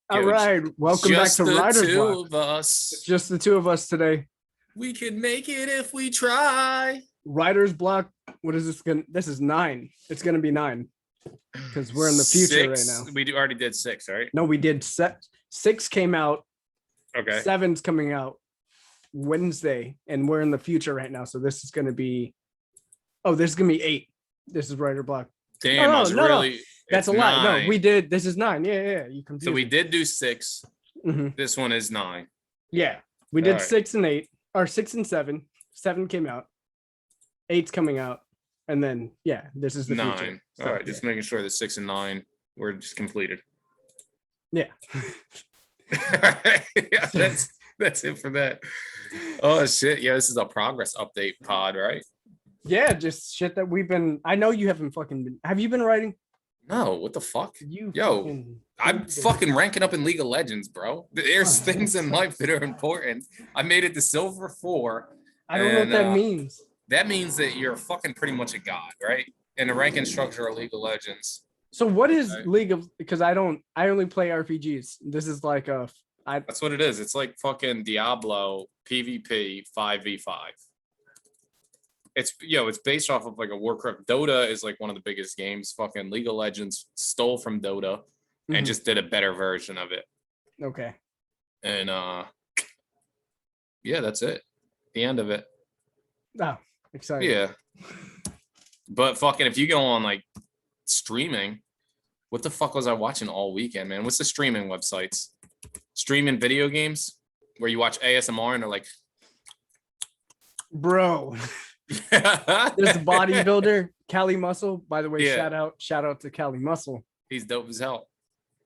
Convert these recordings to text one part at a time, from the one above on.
All Yo, right, welcome back just to the Writer's two Block. of us. It's just the two of us today. We can make it if we try. Writer's Block. What is this gonna? This is 9. It's gonna be 9 because we're in the future right now. We already did 6, right? No, we did 6 came out. Okay. 7's coming out Wednesday, and we're in the future right now. So this is gonna be. Oh, this is gonna be 8. This is Writer Block. Damn, I was really. That's a lie. No, we did. This is 9. Yeah. You confused. So we did do 6. Mm-hmm. This one is 9. Yeah, we did 6 and 8, or 6 and 7. 7 came out. 8's coming out, and then this is the 9. future. So, all right, just making sure that 6 and 9 were just completed. Yeah. Yeah, that's it for that. Oh shit! Yeah, this is a progress update pod, right? Yeah, just shit that we've been. I know you haven't fucking been. Have you been writing? No, what the fuck? Yo, I'm fucking ranking up in League of Legends, bro. There's things in life that are important. I made it to Silver 4. I don't know what that means. That means that you're fucking pretty much a god, right? In the ranking structure of League of Legends. So what is League of? Because I only play RPGs. This is like That's what it is. It's like fucking Diablo PvP 5v5. It's based off of like a Warcraft. Dota is like one of the biggest games. Fucking League of Legends stole from Dota and just did a better version of it. Okay. And that's it. The end of it. Oh, exciting. Yeah. But fucking if you go on like streaming, what the fuck was I watching all weekend, man? What's the streaming websites? Streaming video games where you watch ASMR and they're like, bro. This bodybuilder, Cali Muscle. By the way, shout out to Cali Muscle. He's dope as hell.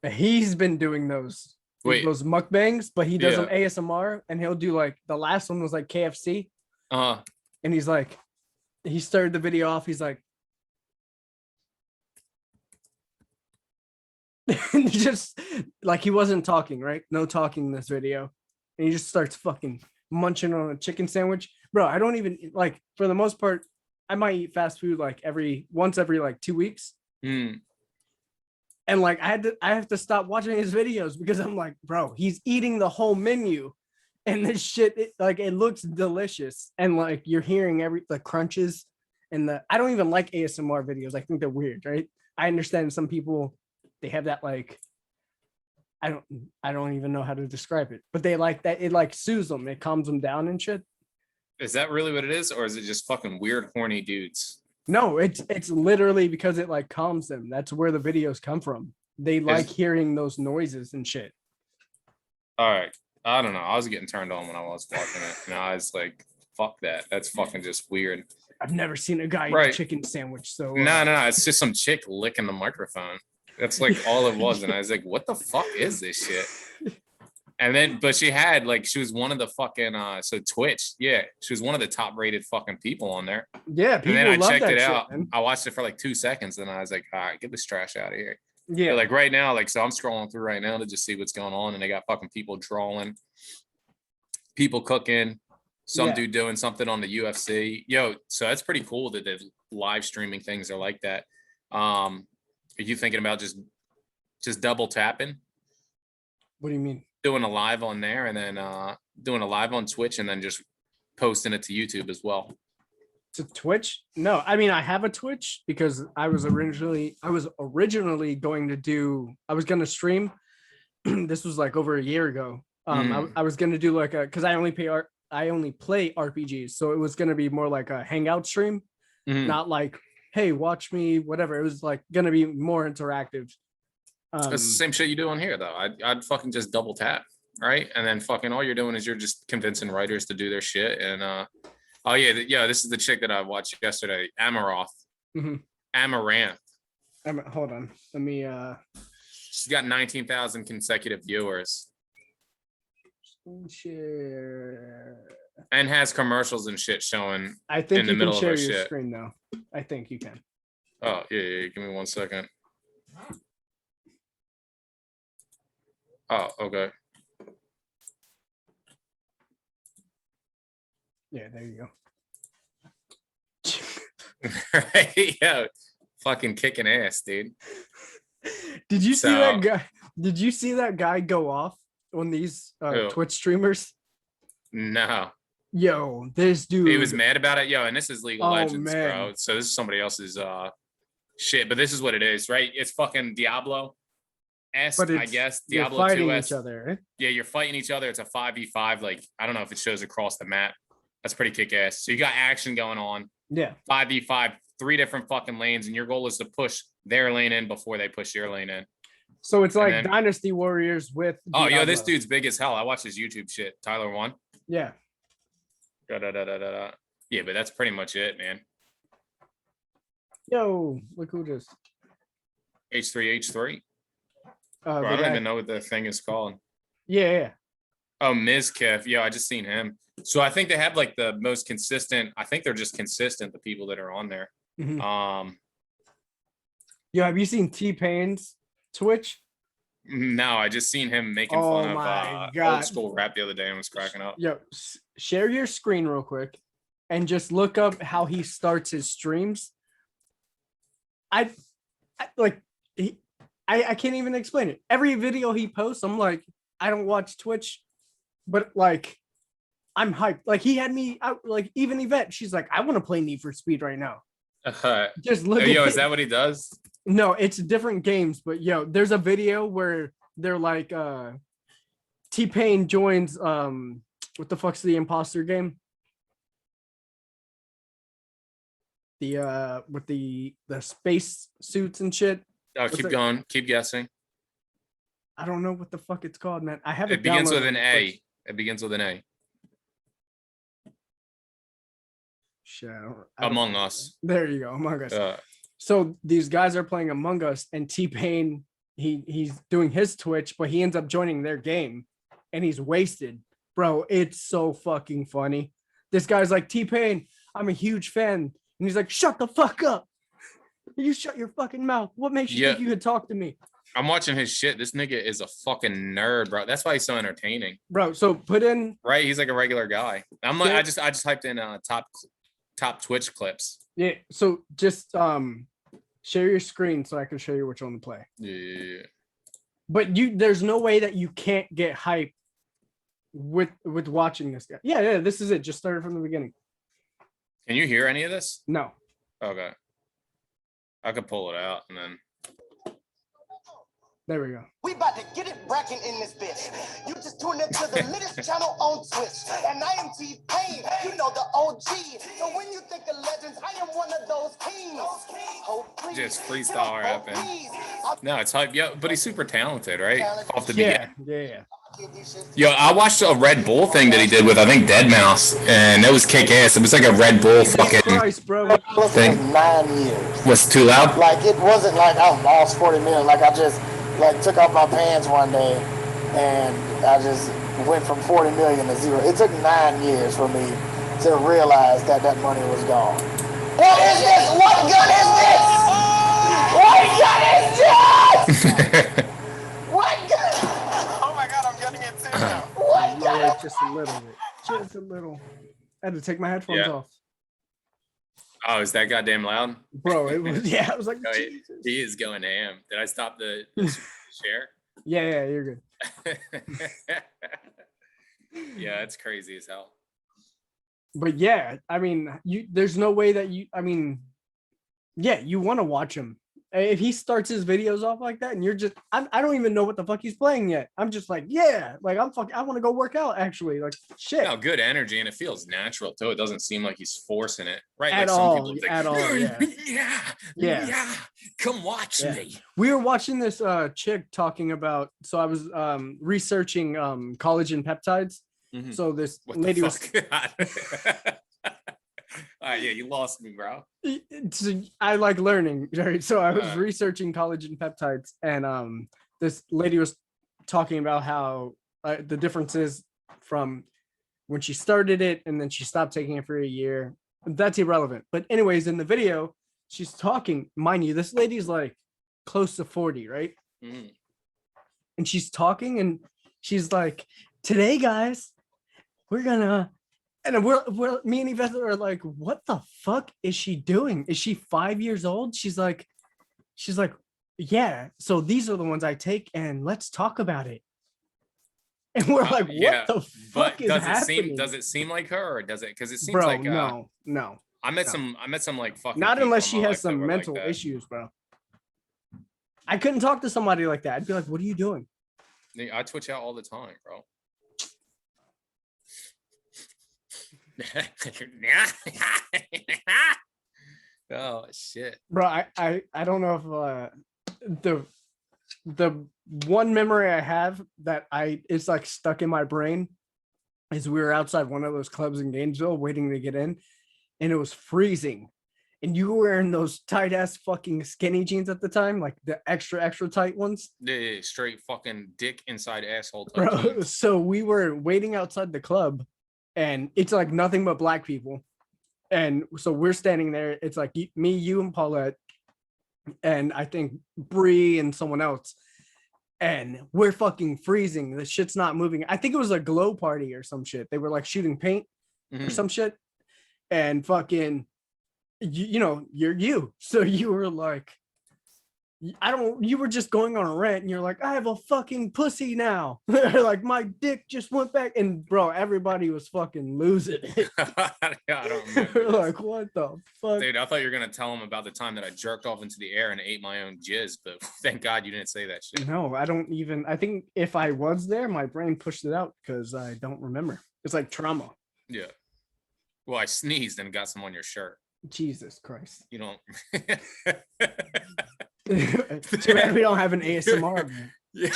He's been doing those mukbangs, but he does them ASMR, and he'll do like the last one was like KFC. And he's like, he started the video off. He's like, he just like he wasn't talking, right? No talking in this video, and he just starts fucking munching on a chicken sandwich. Bro, I don't even like, for the most part, I might eat fast food like once every like 2 weeks. And like I have to stop watching his videos because I'm like, bro, he's eating the whole menu, and this shit it looks delicious, and like you're hearing the crunches and I don't even like ASMR videos. I think they're weird, right? I understand some people, they have that like, I don't even know how to describe it, but they like that. It like soothes them. It calms them down and shit. Is that really what it is? Or is it just fucking weird, horny dudes? No, it's literally because it like calms them. That's where the videos come from. They like hearing those noises and shit. All right. I don't know. I was getting turned on when I was watching it. And I was like, fuck that. That's fucking just weird. I've never seen a guy eat a chicken sandwich. So no. It's just some chick licking the microphone. That's like all it was. And I was like, what the fuck is this shit? And then, but she was one of the fucking, so Twitch, she was one of the top rated fucking people on there. Yeah, people and then I love checked that it shit, out. man. I watched it for like 2 seconds, and I was like, all right, get this trash out of here. Yeah. But like right now, like, so I'm scrolling through right now to just see what's going on, and they got fucking people drawing, people cooking, some dude doing something on the UFC. So that's pretty cool that the live streaming things are like that. Are you thinking about just double tapping? What do you mean? Doing a live on there, and then doing a live on Twitch, and then just posting it to YouTube as well. To Twitch? No, I mean I have a Twitch because I was originally going to stream. This was like over a year ago. I was gonna do like because I only play RPGs, so it was gonna be more like a hangout stream, not like, hey, watch me, whatever. It was like gonna be more interactive. That's the same shit you do on here, though. I'd fucking just double tap, right? And then fucking all you're doing is you're just convincing writers to do their shit. And this is the chick that I watched yesterday, Amaranth. Amaranth. Hold on, let me. She's got 19,000 consecutive viewers. Share. And has commercials and shit showing. I think in the you middle can share of her your shit. screen though. I think you can. Oh yeah. Give me 1 second. Oh, okay. Yeah, there you go. Right? Yeah, fucking kicking ass, dude. Did you see that guy? Did you see that guy go off on these Who? Twitch streamers? No. Yo, this dude. He was mad about it. Yo, and this is League of Oh, Legends, man. bro. So this is somebody else's shit, but this is what it is, right? It's fucking Diablo. But I guess you're Diablo fighting 2S. each other. Right? Yeah, you're fighting each other. It's a 5v5. Like, I don't know if it shows across the map. That's pretty kick ass. So you got action going on. Yeah. 5v5, 3 different fucking lanes, and your goal is to push their lane in before they push your lane in. So it's like Dynasty Warriors with. Oh, Diablo. yo, this dude's big as hell. I watch his YouTube shit. Tyler One. Yeah. Yeah, but that's pretty much it, man. Yo, look who just. H3H3. Bro, I The don't guy. even know what the thing is called. Yeah. Oh, Mizkif. Yeah, I just seen him. So I think they have like the most consistent. I think they're just consistent, the people that are on there. Mhm. Yo, have you seen T-Pain's Twitch? No, I just seen him making Oh fun my of God. old school rap the other day and was cracking up. Yo, share your screen real quick and just look up how he starts his streams. I can't even explain it. Every video he posts, I'm like, I don't watch Twitch, but like, I'm hyped. Like he had me out. Like even Yvette, she's like, I want to play Need for Speed right now. Just look. Yo, at is that what he does? No, it's different games, but yo, there's a video where they're like T-Pain joins what the fuck's the imposter game? The with the space suits and shit. Oh, keep going. Keep guessing. I don't know what the fuck it's called, man. I have It begins with downloaded, an A. It begins with an A. Shit, I don't Among know. Us. There you go, Among Us. So these guys are playing Among Us, and T-Pain, he's doing his Twitch, but he ends up joining their game, and he's wasted, bro. It's so fucking funny. This guy's like, T-Pain, I'm a huge fan, and he's like, shut the fuck up. You shut your fucking mouth. What makes you think you could talk to me? I'm watching his shit. This nigga is a fucking nerd, bro. That's why he's so entertaining, bro. So put in right. He's like a regular guy. I'm like, I just typed in top Twitch clips. Yeah. So just share your screen so I can show you which one to play. Yeah. But there's no way that you can't get hype with watching this guy. Yeah. This is it. Just started from the beginning. Can you hear any of this? No. Okay. I could pull it out and then. There we go. We about to get it bracking in this bitch. You just tuned into the latest channel on Twitch. And I am T-Pain, you know the OG. So when you think of legends, I am one of those kings. Just freestyle rapping. No, it's hype. Yo, but he's super talented, right? Off the beginning. Yeah. Yo, I watched a Red Bull thing that he did with, I think, Deadmau5, and it was kick ass. It was like a Red Bull fucking Christ, bro. Thing. 9 years. Was it too loud? Like it wasn't like I lost 40 million. Like I just took off my pants one day and I just went from 40 million to zero. It took 9 years for me to realize that money was gone. What is this? What gun is this? What gun is this? What gun? Oh my God, I'm getting it too now. What gun? Lower just a little bit. Just a little. I had to take my headphones off. Oh, is that goddamn loud? Bro, it was, yeah, I was like, no, he is going ham. Did I stop the share? Yeah, you're good. Yeah, it's crazy as hell. But yeah, I mean, there's no way that you want to watch him. If he starts his videos off like that and you're just, I don't even know what the fuck he's playing yet. I'm just like, yeah, like I want to go work out actually. Like shit. No, good energy and it feels natural too. It doesn't seem like he's forcing it. Right. At like all, some people at all. Yeah. Come watch me. We were watching this chick talking about, so I was researching collagen peptides. Mm-hmm. So this lady was yeah, you lost me, bro. I like learning, right? So I was researching collagen peptides, and this lady was talking about how the differences from when she started it and then she stopped taking it for a year. That's irrelevant. But anyways, in the video, she's talking. Mind you, this lady's like close to 40, right? Mm-hmm. And she's talking, and she's like, "Today, guys, we're gonna." And we're me and Yvette are like, what the fuck is she doing? Is she 5 years old? She's like, yeah, so these are the ones I take, and let's talk about it. And we're like, what Yeah, the fuck but is happening? does it seem like her, or does it? Because it seems Bro, like no. I met No. some like fucking Not people unless in she my has life that some were like mental that. issues, bro. I couldn't talk to somebody like that. I'd be like, what are you doing? I twitch out all the time, bro. Oh shit. Bro, I don't know if the one memory I have that it's like stuck in my brain is we were outside one of those clubs in Gainesville waiting to get in, and it was freezing. And you were wearing those tight ass fucking skinny jeans at the time, like the extra tight ones. Yeah, straight fucking dick inside asshole type Bro, jeans. so we were waiting outside the club, and it's like nothing but black people. And so we're standing there. It's like me, you, and Paulette, and I think Bree and someone else. And we're fucking freezing. The shit's not moving. I think it was a glow party or some shit. They were like shooting paint or some shit. And fucking, you know, you're you. So you were like, you were just going on a rant, and you're like, I have a fucking pussy now. Like my dick just went back, and bro, everybody was fucking losing it. I don't remember. Like, what the fuck? Dude, I thought you were gonna tell him about the time that I jerked off into the air and ate my own jizz, but thank God you didn't say that shit. No, I don't even. I think if I was there, my brain pushed it out because I don't remember. It's like trauma. Yeah. Well, I sneezed and got some on your shirt. Jesus Christ. You don't. Too bad we don't have an ASMR. Man. Yeah.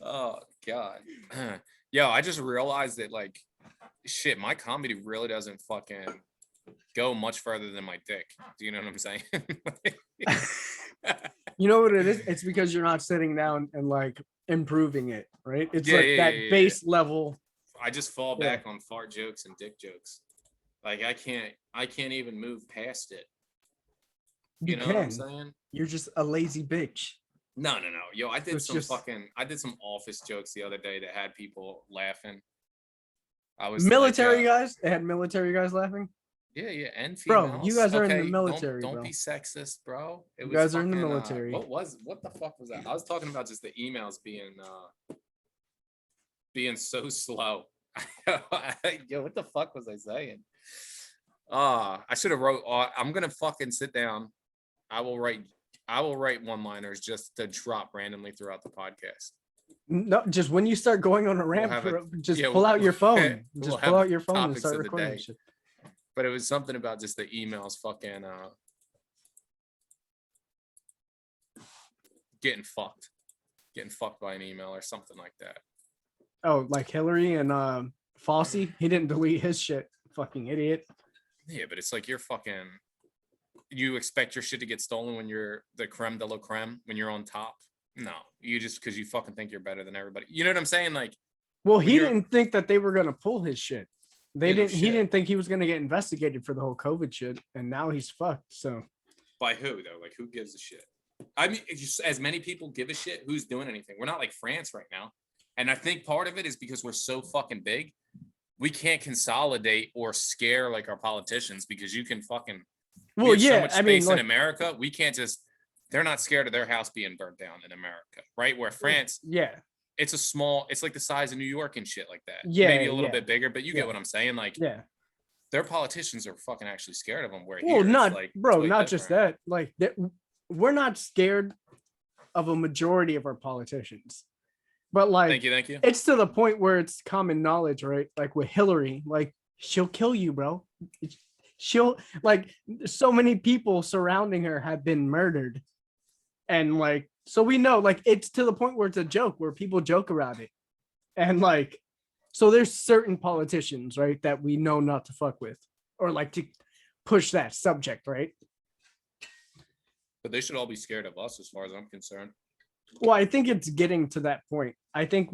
Oh God. Yo, I just realized that like shit, my comedy really doesn't fucking go much further than my dick. Do you know what I'm saying? You know what it is? It's because you're not sitting down and like improving it, right? It's Yeah, like yeah, that yeah, base level. I just fall back on fart jokes and dick jokes. Like I can't even move past it. You know what I'm saying? You're just a lazy bitch. No. Yo, I did It's I did some office jokes the other day that had people laughing. I was military like, guys. They had military guys laughing. Yeah, and females. Bro, you guys are in the Okay, military, don't bro. be sexist, bro. You guys are in the military. What the fuck was that? I was talking about just the emails being so slow. Yo, what the fuck was I saying? I should have wrote. I'm gonna fucking sit down. I will write one-liners just to drop randomly throughout the podcast. No, just when you start going on a rant, pull out your phone. Just pull out your phone and start recording shit. But it was something about just the emails fucking getting fucked by an email or something like that. Oh, like Hillary and Fossey? He didn't delete his shit. Fucking idiot. Yeah, but it's like you expect your shit to get stolen when you're the creme de la creme, when you're on top. No, you just because you fucking think you're better than everybody. You know what I'm saying? Like, well, he didn't think that they were gonna pull his shit. He shit. didn't think he was gonna get investigated for the whole COVID shit, and now he's fucked. So by who though? Like, who gives a shit? I mean, just as many people give a shit, who's doing anything? We're not like France right now, and I think part of it is because we're so fucking big. We can't consolidate or scare like our politicians because you can fucking. Well, we have yeah, so much space in America. We can't just. They're not scared of their house being burnt down in America, right? Where France, it's like the size of New York and shit like that. Yeah, maybe a little bit bigger, but you get what I'm saying. Like, their politicians are fucking actually scared of them. Where not just that. Like, we're not scared of a majority of our politicians, but like, thank you. It's to the point where it's common knowledge, right? Like with Hillary, like she'll kill you, bro. She'll like so many people surrounding her have been murdered. And like, so we know, like, it's to the point where it's a joke, where people joke around it. And like, so there's certain politicians, right, that we know not to fuck with or like to push that subject, right? But they should all be scared of us as far as I'm concerned. Well, I think it's getting to that point. I think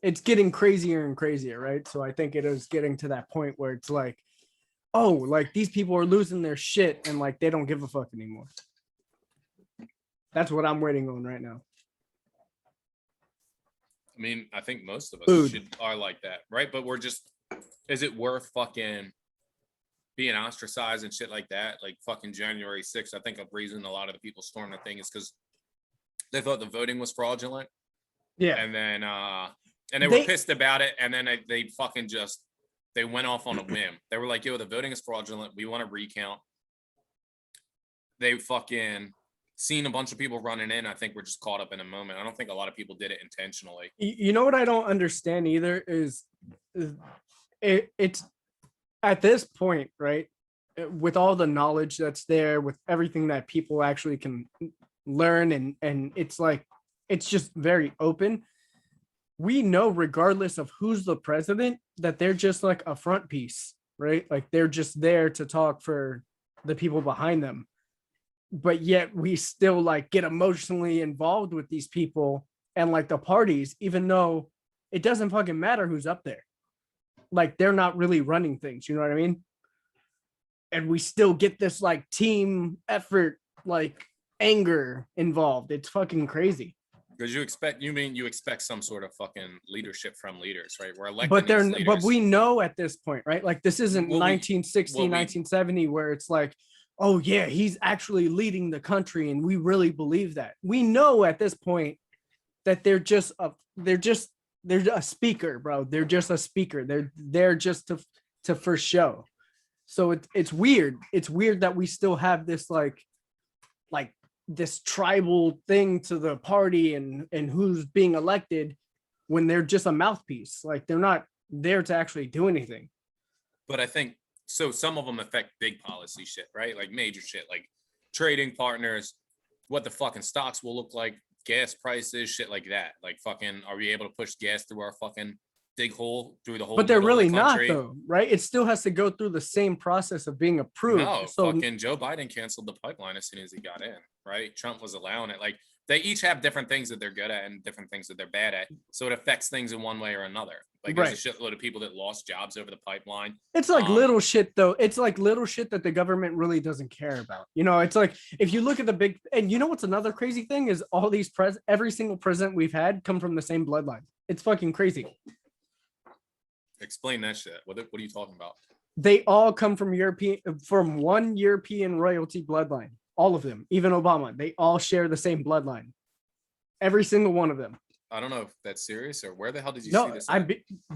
it's getting crazier and crazier, right? So I think it is getting to that point where it's like, oh, like these people are losing their shit and like they don't give a fuck anymore. That's what I'm waiting on right now. I mean, I think most of us are like that, right? But we're just, is it worth fucking being ostracized and shit like that. Like fucking January 6th, I think a reason a lot of the people stormed the thing is because they thought the voting was fraudulent. Yeah. And then they were pissed about it, and then they fucking just they went off on a whim. They were like, yo, the voting is fraudulent. We want to recount. They fucking seen a bunch of people running in. I think we're just caught up in a moment. I don't think a lot of people did it intentionally. You know what I don't understand either is it's at this point, right? With all the knowledge that's there, with everything that people actually can learn, and it's like it's just very open. We know, regardless of who's the president, that they're just like a front piece, right? Like they're just there to talk for the people behind them. But yet we still like get emotionally involved with these people and like the parties, even though it doesn't fucking matter who's up there. Like they're not really running things, you know what I mean? And we still get this like team effort, like anger involved. It's fucking crazy. Because you expect some sort of fucking leadership from leaders, right? We're elected, but we know at this point, right? Like this isn't 1960, 1970, where it's like, oh yeah, he's actually leading the country, and we really believe that. We know at this point that they're a speaker, bro. They're just a speaker. They're just to for show. So it's weird. It's weird that we still have this like this tribal thing to the party and who's being elected when they're just a mouthpiece. Like they're not there to actually do anything. But I think so some of them affect big policy shit, right? Like major shit, like trading partners, what the fucking stocks will look like, gas prices, shit like that. Like fucking, are we able to push gas through our fucking dig hole through the whole? But they're really not though, right? It still has to go through the same process of being approved. No, so fucking Joe Biden canceled the pipeline as soon as he got in, right? Trump was allowing it. Like they each have different things that they're good at and different things that they're bad at. So it affects things in one way or another. Like there's a shitload of people that lost jobs over the pipeline. It's like little shit though. It's like little shit that the government really doesn't care about. You know, it's like if you look at the big, and you know what's another crazy thing is all these every single president we've had come from the same bloodline. It's fucking crazy. Explain that shit. What are you talking about? They all come from one European royalty bloodline. All of them, even Obama, they all share the same bloodline. Every single one of them. I don't know if that's serious or where the hell did you see this?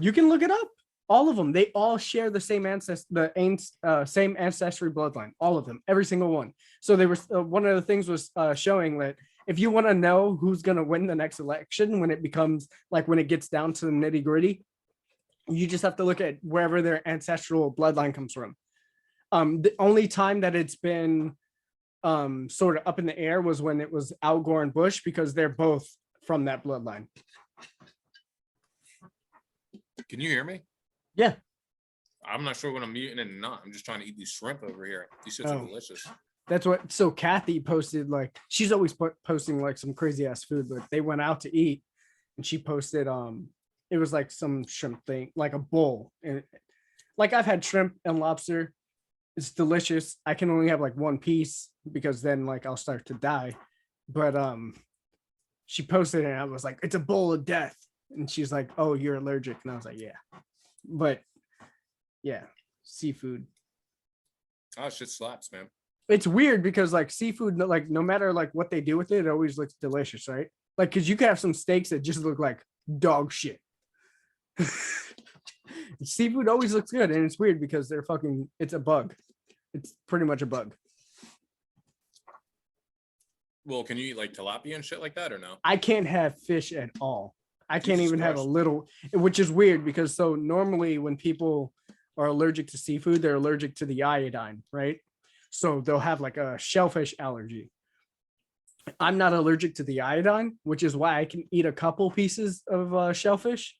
You can look it up. All of them, they all share the same same ancestry bloodline. All of them, every single one. So they were one of the things was showing that if you want to know who's going to win the next election, when it gets down to the nitty gritty, you just have to look at wherever their ancestral bloodline comes from. The only time that it's been sort of up in the air was when it was Al Gore and Bush, because they're both from that bloodline. Can you hear me? Yeah. I'm not sure when I'm muting and not. I'm just trying to eat these shrimp over here. These shits are delicious. That's what. So Kathy posted, like, she's always posting like some crazy ass food, but they went out to eat, and she posted it was like some shrimp thing, like a bowl, and like I've had shrimp and lobster. It's delicious. I can only have like one piece because then like I'll start to die. But she posted it and I was like, it's a bowl of death. And she's like, oh, you're allergic. And I was like, yeah. But yeah, seafood. Oh, shit slaps, man. It's weird because like seafood, like no matter like what they do with it, it always looks delicious, right? Like, cause you can have some steaks that just look like dog shit. Seafood always looks good, and it's weird because it's a bug. It's pretty much a bug. Well, can you eat like tilapia and shit like that or no? I can't have fish at all. I can't even have a little, which is weird because so normally when people are allergic to seafood, they're allergic to the iodine, right? So they'll have like a shellfish allergy. I'm not allergic to the iodine, which is why I can eat a couple pieces of shellfish,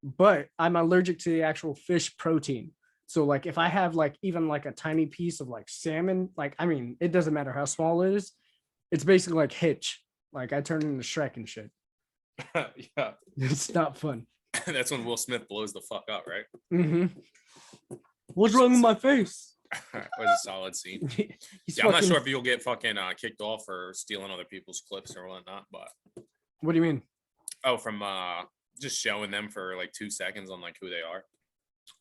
but I'm allergic to the actual fish protein. So like if I have like even like a tiny piece of like salmon, like, I mean, it doesn't matter how small it is. It's basically like Hitch. Like I turn into Shrek and shit. Yeah. It's not fun. That's when Will Smith blows the fuck up, right? Mm-hmm. What's wrong with my face? It was a solid scene. Yeah, I'm not sure if you'll get fucking kicked off for stealing other people's clips or whatnot, but what do you mean? Oh, from just showing them for like 2 seconds on like who they are.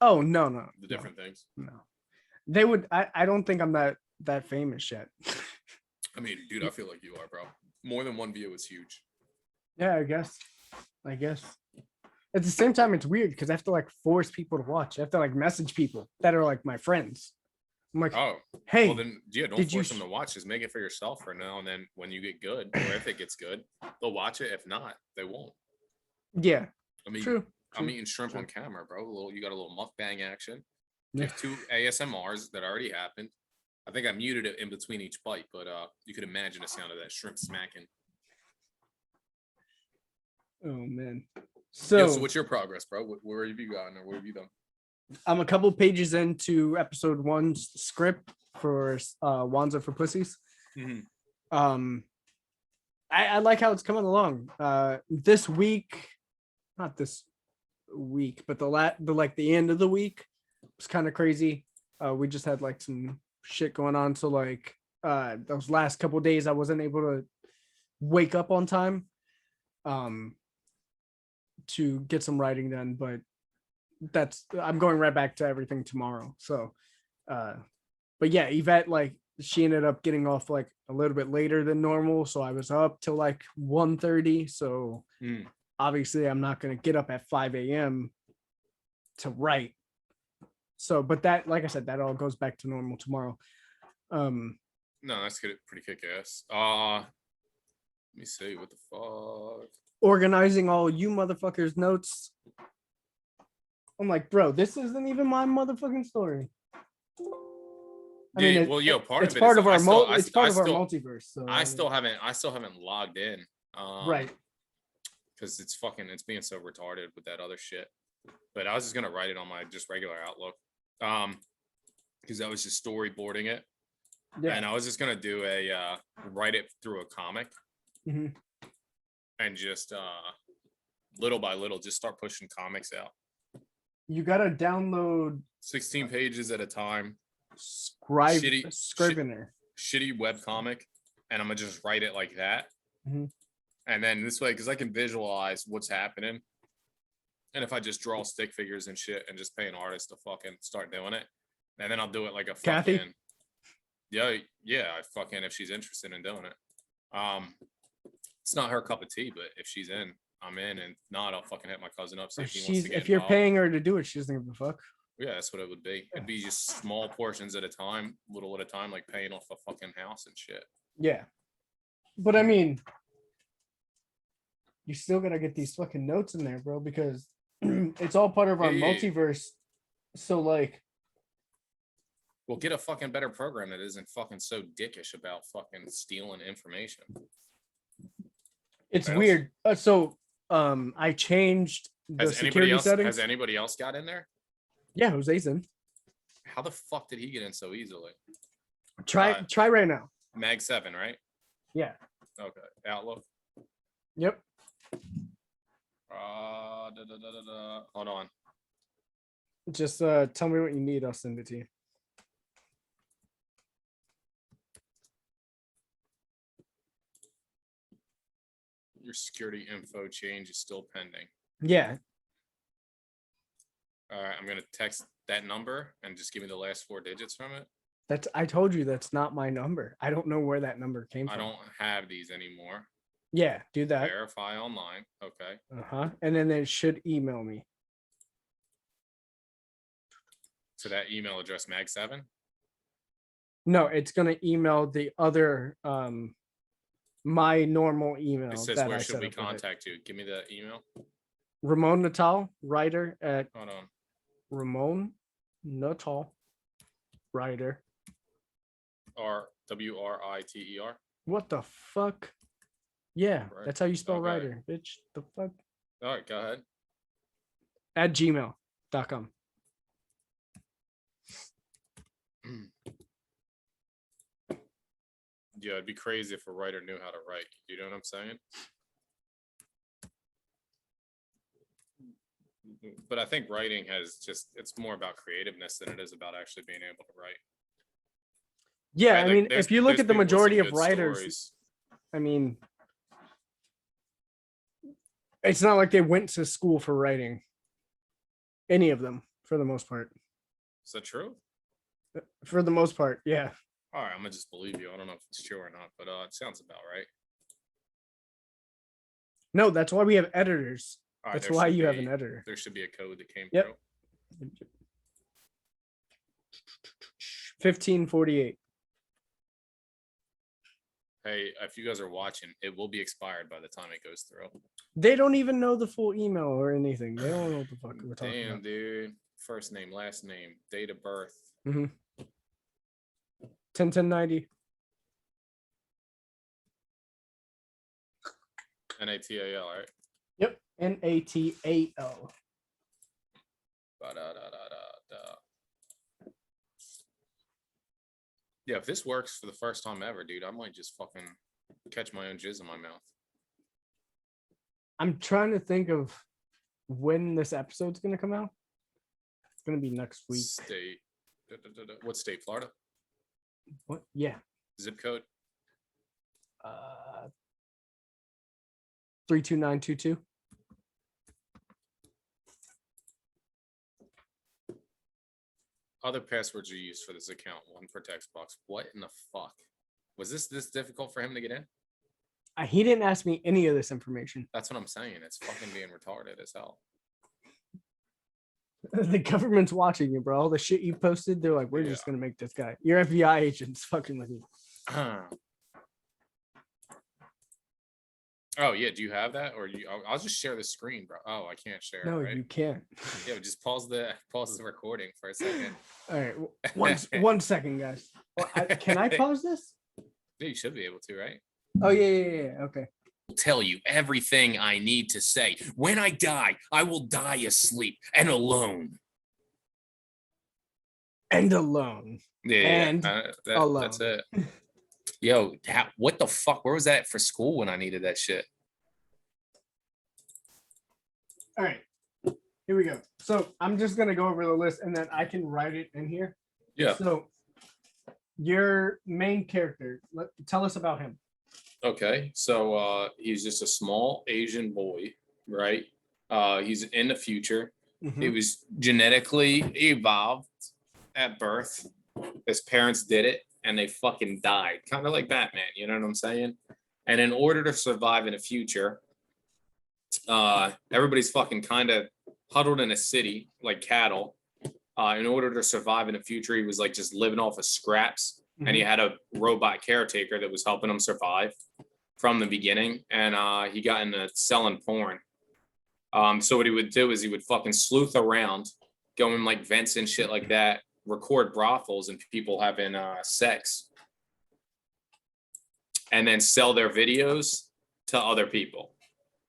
Oh no. The different things. No. They would. I don't think I'm that famous yet. I mean, dude, I feel like you are, bro. More than one view is huge. Yeah, I guess. At the same time, it's weird because I have to like force people to watch. I have to like message people that are like my friends. I'm like, Oh, hey, well then, yeah, don't did you force them to watch. Just make it for yourself for now, and then when you get good, or if it gets good, they'll watch it. If not, they won't. yeah, I mean, true. I'm eating shrimp on camera, bro. You got a little mukbang action. You Yeah. have 2 ASMRs that already happened. I think I muted it in between each bite, but you could imagine the sound of that shrimp smacking. Oh man. So So what's your progress, bro? Where have you gotten, or what have you done? I'm a couple pages into episode 1's script for Wanza for Pussies. Mhm. I like how it's coming along. This week, not this week, but the end of the week was kind of crazy. We just had like some shit going on, so like those last couple days I wasn't able to wake up on time to get some writing done, but I'm going right back to everything tomorrow. So but yeah, Yvette, like, she ended up getting off like a little bit later than normal, so I was up till like 1:30. So obviously I'm not going to get up at 5 a.m. to write. So, but that, like I said, that all goes back to normal tomorrow. No, that's good. Pretty kick ass. Let me see. What the fuck? Organizing all you motherfuckers' notes. I'm like, bro, this isn't even my motherfucking story. I mean, it's part of our multiverse. So I still haven't logged in. Right. Because it's being so retarded with that other shit. But I was just gonna write it on my just regular Outlook. Because I was just storyboarding it. Yeah. And I was just gonna do write it through a comic. Mm-hmm. And just little by little just start pushing comics out. You gotta download 16 pages at a time. Scrivener. Shitty web comic, and I'm gonna just write it like that. Mm-hmm. And then this way, because I can visualize what's happening. And if I just draw stick figures and shit and just pay an artist to fucking start doing it, and then I'll do it like a Kathy? fucking if she's interested in doing it. It's not her cup of tea, but if she's in, I'm in, and not, I'll fucking hit my cousin up. If you're paying her to do it, she doesn't give a fuck. Yeah, that's what it would be. It'd be just small portions at a time, little at a time, like paying off a fucking house and shit. Yeah, but I mean, you still gotta get these fucking notes in there, bro, because it's all part of our multiverse. So like, well, get a fucking better program that isn't fucking so dickish about fucking stealing information. It's weird. I changed the security settings. Has anybody else got in there? Yeah, Jose's in. How the fuck did he get in so easily? Try right now. Mag 7, right? Yeah. Okay. Outlook. Yep. Hold on. Just tell me what you need. I'll send it to you. Your security info change is still pending. Yeah. All right, I'm gonna text that number and just give me the last 4 digits from it. I told you that's not my number. I don't know where that number came from. I don't have these anymore. Yeah, do that. Verify online. Okay. And then it should email me. To that email address, Mag7? No, it's gonna email the other my normal email. It says, where should we contact you? Give me the email. Ramon Natal, writer at Hold on. Ramon Natal, writer. WRITER. What the fuck? Yeah, Right. that's how you spell Okay. writer, bitch. The fuck? All right, go ahead. At gmail.com. Yeah, it'd be crazy if a writer knew how to write. You know what I'm saying? But I think writing it's more about creativeness than it is about actually being able to write. Yeah, Right? I mean, if you look at the majority of writers, stories. I mean, it's not like they went to school for writing. Any of them, for the most part. Is that true? For the most part, yeah. All right, I'm gonna just believe you. I don't know if it's true or not, but it sounds about right. No, that's why we have editors. All right, That's there why should you have be- an editor. There should be a code that came Yep. through. 1548. Hey, if you guys are watching, it will be expired by the time it goes through. They don't even know the full email or anything. They don't know what the fuck we're talking Damn, about. dude. First name, last name, date of birth. 101090. NATAL, right? Yep. NATAL. Ba-da-da-da-da-da. Yeah, if this works for the first time ever, dude, I might just fucking catch my own jizz in my mouth. I'm trying to think of when this episode's gonna come out. It's gonna be next week. State. What state? Florida? What? Yeah. Zip code? 32922. Other passwords are used for this account. One for text box. What in the fuck? Was this difficult for him to get in? He didn't ask me any of this information. That's what I'm saying. It's fucking being retarded as hell. The government's watching you, bro. All the shit you posted, they're like, we're just gonna make this guy. Your FBI agent's fucking with you. Oh yeah, do you have that, or you? I'll just share the screen, bro. Oh, I can't share. No, it, right? you can't. Yeah, just pause the recording for a second. All right, one second, guys. Well, can I pause this? Yeah, you should be able to, right? Oh yeah. Okay. Tell you everything I need to say. When I die, I will die asleep and alone. And alone. Yeah, alone. That's it. Yo, what the fuck? Where was that for school when I needed that shit? All right, here we go. So I'm just gonna go over the list, and then I can write it in here. Yeah. So your main character, tell us about him. Okay, so he's just a small Asian boy, right? He's in the future. He was genetically evolved at birth. His parents did it, and they fucking died, kind of like Batman. You know what I'm saying? And in order to survive in the future, everybody's fucking kind of huddled in a city like cattle. In order to survive in the future, he was like just living off of scraps. And he had a robot caretaker that was helping him survive from the beginning. And he got into selling porn. So what he would do is he would fucking sleuth around, go in like vents and shit like that, record brothels and people having sex, and then sell their videos to other people.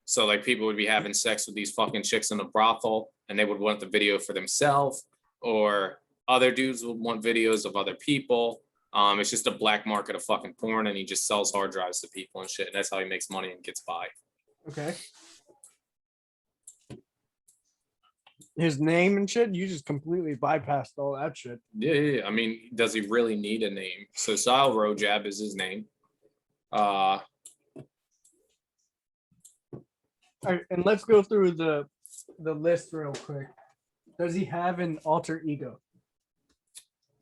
So like people would be having sex with these fucking chicks in the brothel, and they would want the video for themselves, or other dudes would want videos of other people. It's just a black market of fucking porn, and he just sells hard drives to people and shit. And that's how he makes money and gets by. Okay. His name and shit, you just completely bypassed all that shit. Yeah. I mean, does he really need a name? So Sile Rojab is his name. All right, and let's go through the list real quick. Does he have an alter ego?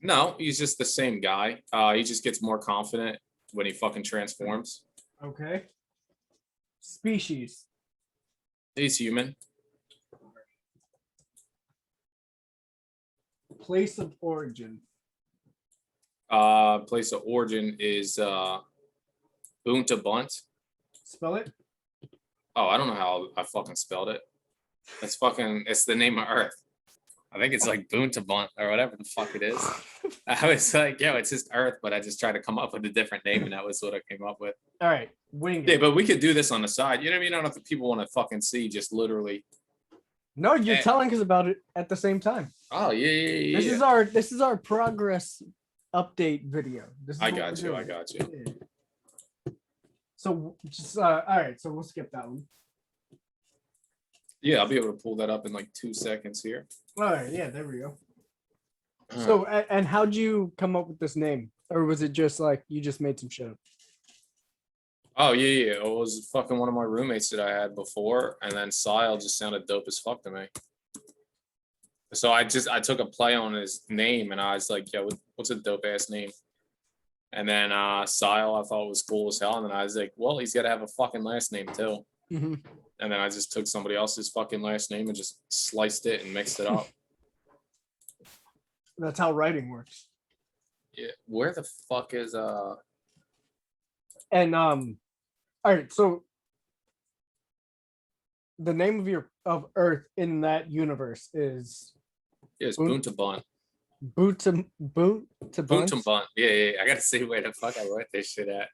No, he's just the same guy. He just gets more confident when he fucking transforms. Okay. Species. He's human. Place of origin. Place of origin is Boonta Bunt. Spell it. Oh, I don't know how I fucking spelled it. It's the name of Earth. I think it's like Boonta Bunt or whatever the fuck it is. I was like, yo, it's just Earth, but I just tried to come up with a different name, and that was what I came up with. All right, wing it. Yeah, but we could do this on the side. You know what I mean? I don't know if people want to fucking see just literally. No, you're telling us about it at the same time. Oh yeah. This is our progress update video. I got you. Yeah. So just all right, so we'll skip that one. Yeah, I'll be able to pull that up in like 2 seconds here. All right, yeah, there we go. So and how'd you come up with this name? Or was it just like you just made some shit up? Oh yeah. It was fucking one of my roommates that I had before, and then Sile just sounded dope as fuck to me. So I took a play on his name and I was like, yo, what's a dope ass name? And then Sile I thought was cool as hell. And then I was like, well, he's got to have a fucking last name too. Mm-hmm. And then I just took somebody else's fucking last name and just sliced it and mixed it up. That's how writing works. Yeah. Where the fuck is And all right, so the name of Earth in that universe is it's Boon- Buntabun. Buntabun. Buntabun. Yeah. I gotta see where the fuck I wrote this shit at.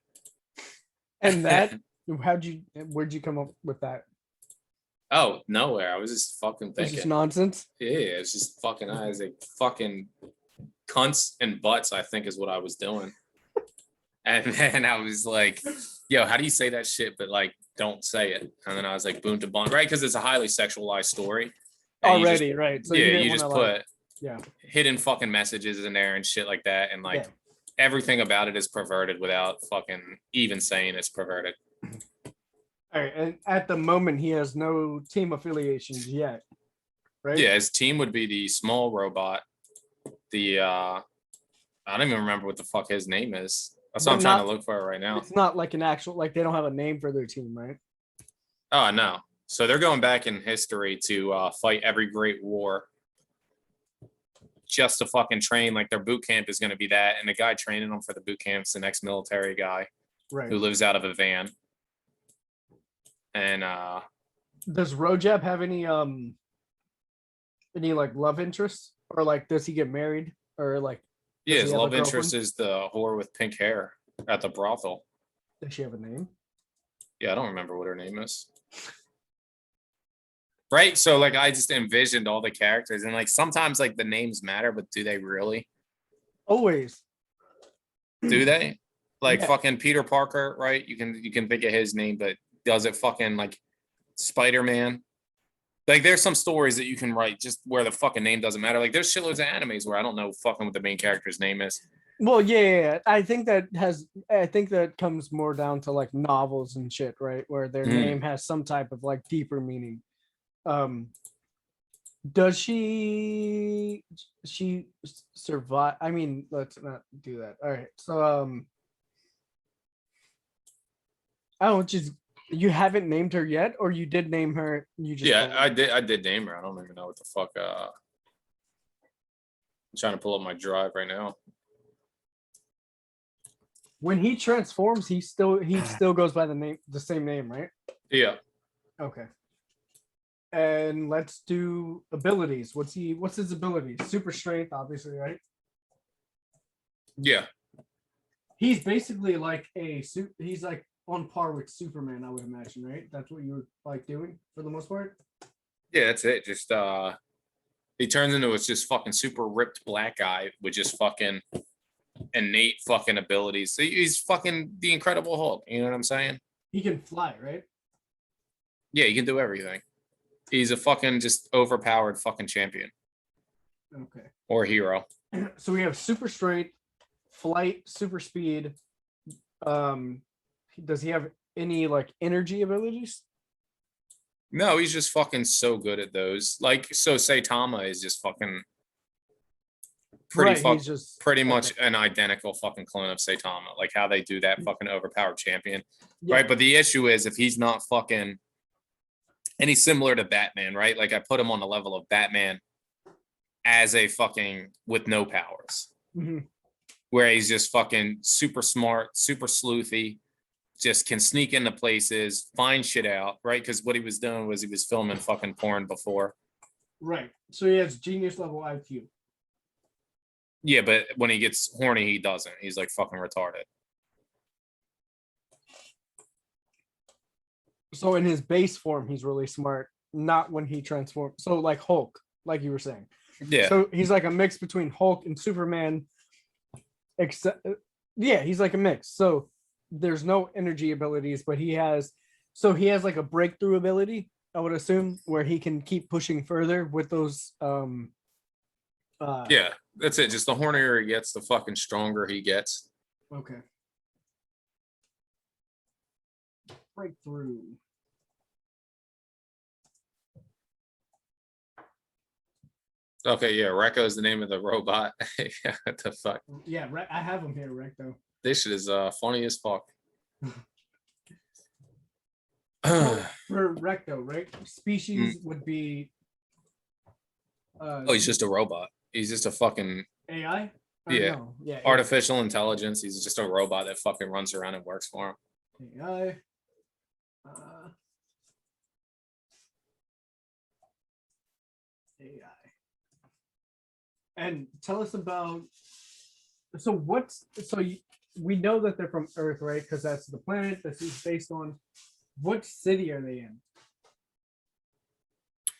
And that, where'd you come up with that? Oh, nowhere. I was just fucking It's thinking. just nonsense. Yeah, it's just fucking eyes, like fucking cunts and butts, I think is what I was doing. And then I was like, yo, how do you say that shit? But like, don't say it. And then I was like, boom to bond, right? Because it's a highly sexualized story. And Already, right. So you just put yeah, hidden fucking messages in there and shit like that. And like everything about it is perverted without fucking even saying it's perverted. all right. And at the moment, he has no team affiliations yet, right? Yeah, his team would be the small robot. The I don't even remember what the fuck his name is. That's what I'm trying to look for it right now. It's not like an actual, like they don't have a name for their team, right? Oh, no. So they're going back in history to fight every great war just to fucking train. Like their boot camp is going to be that. And the guy training them for the boot camp's the next military guy Right. who lives out of a van. And does Rojab have any like love interests, or like does he get married, or like yeah, his he have a love interest girlfriend? is the whore with pink hair at the brothel. Does she have a name? Yeah, I don't remember what her name is. Right. So like I just envisioned all the characters and like sometimes like the names matter, but do they really? Always. Do they? Like Yeah. fucking Peter Parker, right? You can think of his name, but does it fucking like Spider-Man? Like there's some stories that you can write just where the fucking name doesn't matter. Like there's shitloads of animes where I don't know fucking what the main character's name is. Well, yeah. I think that comes more down to like novels and shit, right? Where their name has some type of like deeper meaning. Does she survive? I mean, let's not do that. All right. So I don't just you haven't named her yet, or you did name her, you just Yeah, I did name her. I don't even know what the fuck I'm trying to pull up my drive right now. When he transforms, he still goes by the same name, right? Yeah. Okay. And let's do abilities. What's his abilities? Super strength, obviously, right? Yeah. He's basically like he's like on par with Superman, I would imagine, right? That's what you were like doing for the most part. Yeah, that's it. Just he turns into a just fucking super ripped black guy with just fucking innate fucking abilities. So he's fucking the Incredible Hulk. You know what I'm saying? He can fly, right? Yeah, he can do everything. He's a fucking just overpowered fucking champion. Okay. Or hero. So we have super strength, flight, super speed. Does he have any like energy abilities? No, he's just fucking so good at those. Like, so Saitama is just fucking pretty much an identical fucking clone of Saitama. Like how they do that fucking overpowered champion. Yeah. Right. But the issue is if he's not fucking, and he's similar to Batman, right? Like I put him on the level of Batman as a fucking with no powers. Mm-hmm. Where he's just fucking super smart, super sleuthy, just can sneak into places, find shit out, right? Because what he was doing was he was filming fucking porn before. Right. So he has genius level IQ. Yeah, but when he gets horny, he doesn't. He's like fucking retarded. So in his base form, he's really smart. Not when he transforms. So like Hulk, like you were saying. Yeah. So he's like a mix between Hulk and Superman. Except, yeah, he's like a mix. So there's no energy abilities, but he has like a breakthrough ability, I would assume, where he can keep pushing further with those. Yeah, that's it. Just the hornier he gets, the fucking stronger he gets. Okay. Breakthrough. Okay, yeah, Recco is the name of the robot. Yeah, what the fuck? Yeah, I have them here, Recto. This shit is funny as fuck. So for Recto, right? Species would be Oh, he's just a robot. He's just a fucking AI. Yeah. No, yeah, artificial intelligence. He's just a robot that fucking runs around and works for him. AI. AI. And tell us about. So we know that they're from Earth, right? Because that's the planet that is based on. What city are they in?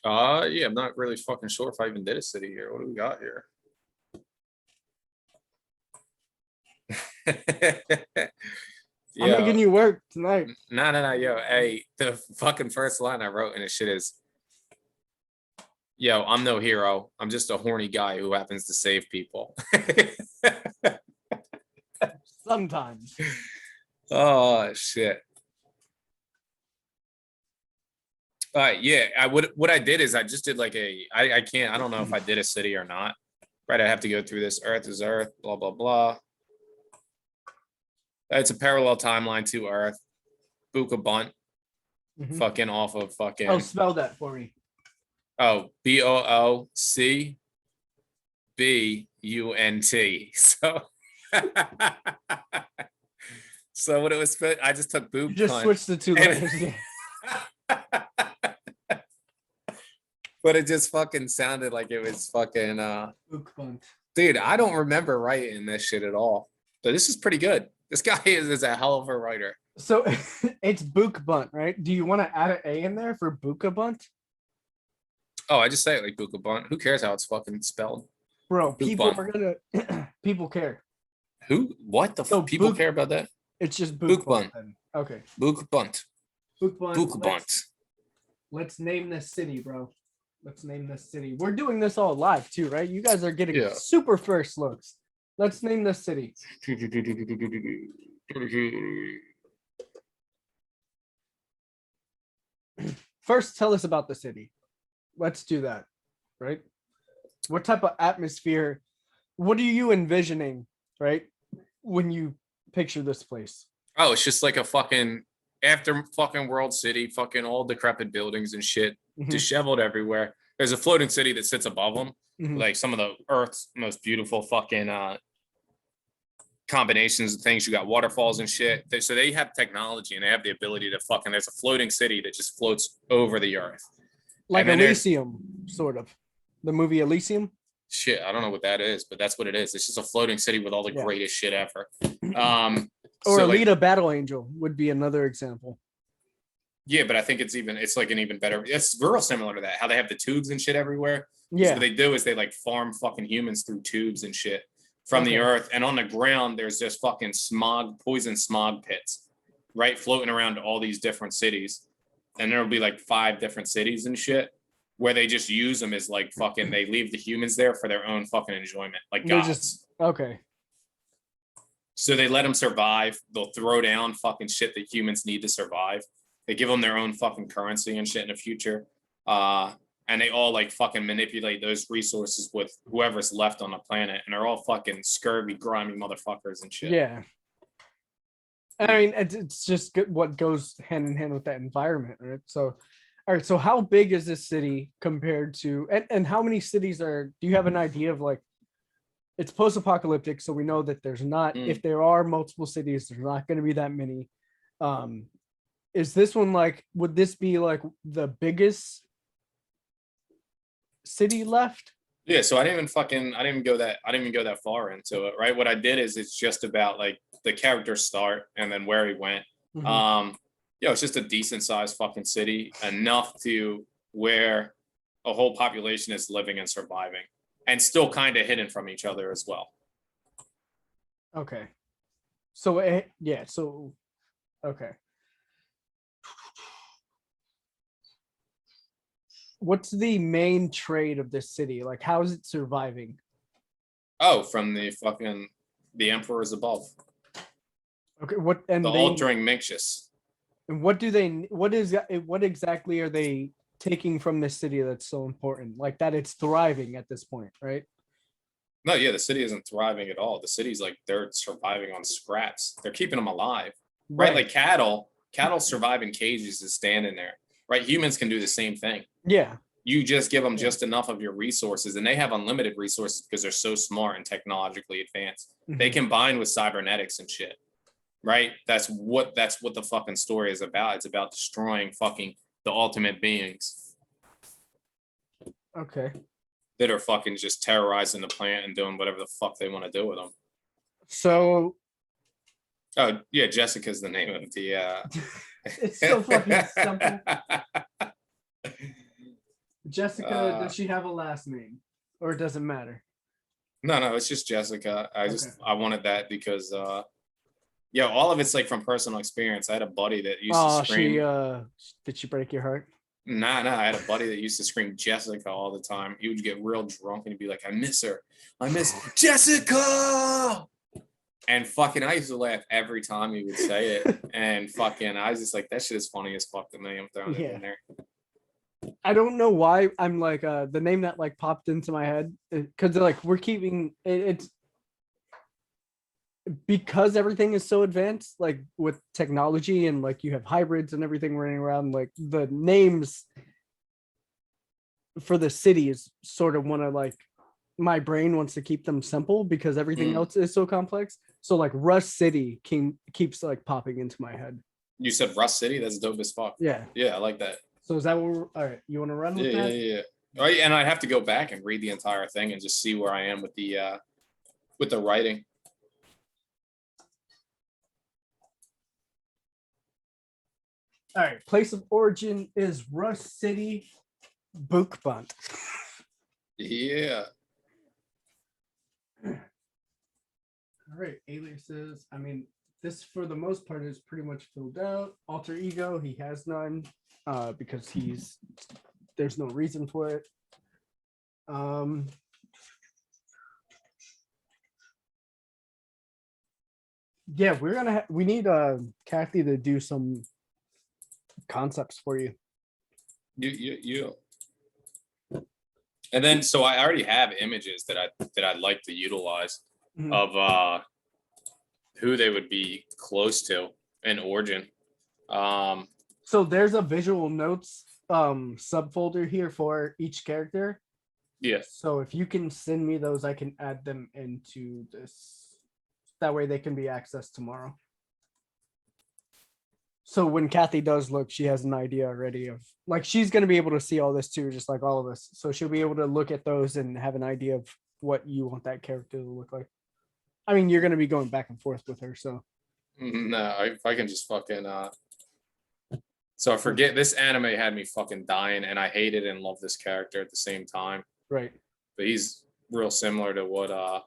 Yeah, I'm not really fucking sure if I even did a city here. What do we got here? I'm making you work tonight. No, yo, hey, the fucking first line I wrote in this shit is, yo, I'm no hero. I'm just a horny guy who happens to save people. Sometimes. Oh shit. All right, yeah. What I did is I just did like I don't know if I did a city or not. Right, I have to go through this. Earth is Earth, blah blah blah. It's a parallel timeline to Earth. Buka Bunt, fucking off of fucking. Oh, spell that for me. Oh, BOOCBUNT. So, so what it was, I just took boob. You just switched the two letters. But it just fucking sounded like it was fucking. Book bunt. Dude, I don't remember writing this shit at all. But this is pretty good. This guy is a hell of a writer. So it's Book Bunt, right? Do you want to add an A in there for Buka Bunt? Oh, I just say it like Buka Bunt. Who cares how it's fucking spelled? Bro, Book people Bunt. are gonna people care. Who? What the So people Book- care about that? It's just Book Book Bunt. Bunt. Okay. Book Bunt. Book Bunt. Book Bunt. Let's name this city, bro. Let's name this city. We're doing this all live too, right? You guys are getting Yeah. super first looks. Let's name this city. First, tell us about the city. Let's do that, right? What type of atmosphere? What are you envisioning, right? When you picture this place? Oh, it's just like a fucking after fucking World City, fucking all decrepit buildings and shit, disheveled everywhere. There's a floating city that sits above them, like some of the Earth's most beautiful fucking combinations of things. You got waterfalls and shit. So they have technology and they have the ability to fucking. There's a floating city that just floats over the Earth, like and then Elysium, sort of. The movie Elysium. Shit, I don't know what that is, but that's what it is. It's just a floating city with all the greatest shit ever. Or so Alita Battle Angel would be another example. Yeah, but I think it's like an even better. It's real similar to that. How they have the tubes and shit everywhere. Yeah. So what they do is they like farm fucking humans through tubes and shit from the Earth, and on the ground there's just fucking poison smog pits, right, floating around all these different cities, and there'll be like 5 different cities and shit where they just use them as like fucking. They leave the humans there for their own fucking enjoyment, like They're gods. just okay. So they let them survive. They'll throw down fucking shit that humans need to survive. They give them their own fucking currency and shit in the future. And they all like fucking manipulate those resources with whoever's left on the planet. And they're all fucking scurvy, grimy motherfuckers and shit. Yeah. I mean, it's just good what goes hand in hand with that environment, right? So, all right. So how big is this city compared to, and how many cities do you have an idea of like, it's post-apocalyptic, so we know that there's not, if there are multiple cities, there's not going to be that many. Is this one like, would this be like the biggest city left? Yeah, so I didn't even go that far into it, right? What I did is it's just about like the character start and then where he went. It's just a decent sized fucking city, enough to where a whole population is living and surviving, and still kind of hidden from each other as well. Okay. So okay. What's the main trade of this city? Like, how is it surviving? Oh, from the emperors above. Okay, what altering Minxius. And what exactly are they taking from this city that's so important, like that it's thriving at this point, right? No, yeah, the city isn't thriving at all. The city's like they're surviving on scraps. They're keeping them alive, right? Like cattle survive in cages just standing there, right? Humans can do the same thing. Yeah. You just give them just enough of your resources, and they have unlimited resources because they're so smart and technologically advanced. They combine with cybernetics and shit, right? That's what the fucking story is about. It's about destroying fucking the ultimate beings Okay. that are fucking just terrorizing the planet and doing whatever the fuck they want to do with them. So. Oh yeah, Jessica's the name of the. It's so fucking simple. Jessica, does she have a last name, or it doesn't matter? No, it's just Jessica. I wanted that because yeah, all of it's like from personal experience. I had a buddy that used to scream. Did she break your heart? Nah, I had a buddy that used to scream Jessica all the time. He would get real drunk and he'd be like, I miss her. I miss Jessica. And fucking, I used to laugh every time he would say it. And fucking, I was just like, that shit is funny as fuck to me. I'm throwing it in there. I don't know why I'm like the name that like popped into my head, because like we're keeping it's because everything is so advanced, like with technology, and like you have hybrids and everything running around, like the names for the cities sort of want to like, my brain wants to keep them simple because everything else is so complex. So like Rust City keeps like popping into my head. You said Rust City? That's dope as fuck. Yeah, I like that. So is that what we're, all right, you want to run with that? Yeah. Right, and I have to go back and read the entire thing and just see where I am with the writing. All right, place of origin is Rust City, Bookbunt. Yeah. All right, aliases. I mean, this for the most part is pretty much filled out. Alter ego, he has none, because there's no reason for it. Yeah, we need Kathy to do some concepts for you. You. And then, so I already have images that I'd like to utilize of who they would be close to in origin. So there's a visual notes subfolder here for each character. Yes. So if you can send me those, I can add them into this. That way they can be accessed tomorrow. So when Kathy does look, she has an idea already of, like, she's going to be able to see all this too, just like all of us. So she'll be able to look at those and have an idea of what you want that character to look like. I mean, you're going to be going back and forth with her, so. No, if I can just fucking so I forget, this anime had me fucking dying, and I hated and loved this character at the same time. Right. But he's real similar to what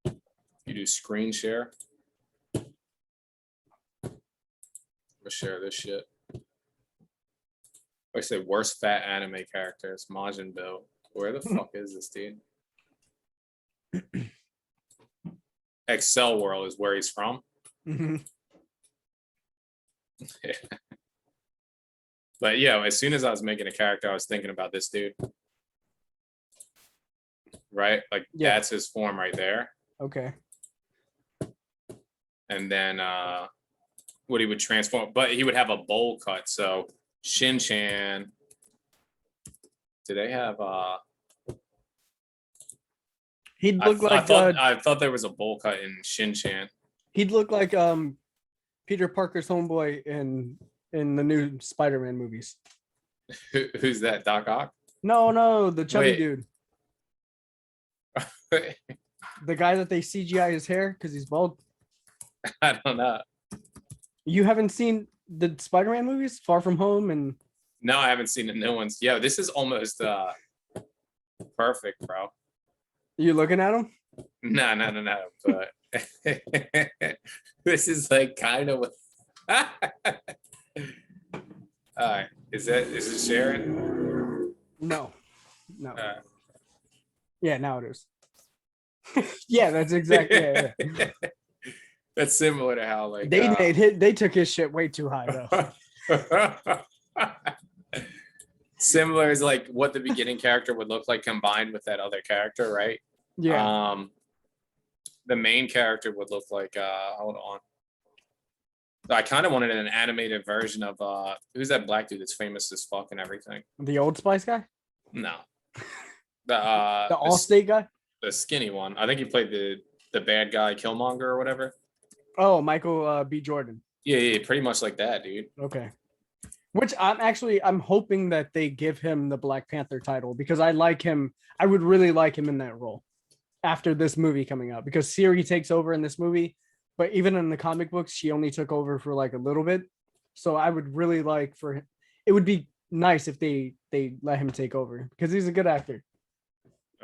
you do screen share. I'm gonna share this shit. I say worst fat anime character. It's Majin Buu. Where the fuck is this dude? Excel World is where he's from. Yeah. But yeah, as soon as I was making a character, I was thinking about this dude. Right? Like, that's his form right there. Okay. And then what he would transform, but he would have a bowl cut. So Shin-chan, do they have he'd look like I thought there was a bowl cut in Shin-chan. He'd look like Peter Parker's homeboy in the new Spider-Man movies. Who's that? Doc Ock? No, the chubby dude. The guy that they CGI his hair because he's bald. I don't know. You haven't seen the Spider-Man movies, Far From Home, and no, I haven't seen the new ones. Yo, this is almost perfect, bro. You looking at him? No. But this is like kind of. All right, is it sharing? No. Yeah, now it is. Yeah, that's exactly. Yeah. That's similar to how like they took his shit way too high though. similar is like what the beginning character would look like combined with that other character, right? Yeah. The main character would look like hold on. I kind of wanted an animated version of who's that black dude that's famous as fuck and everything. The Old Spice guy? No. The Allstate guy? The skinny one. I think he played the bad guy Killmonger or whatever. Oh, Michael B. Jordan. Yeah, pretty much like that, dude. Okay. Which I'm hoping that they give him the Black Panther title because I like him. I would really like him in that role after this movie coming out because Siri takes over in this movie, but even in the comic books, she only took over for like a little bit. So I would really like for him. It would be nice if they let him take over because he's a good actor.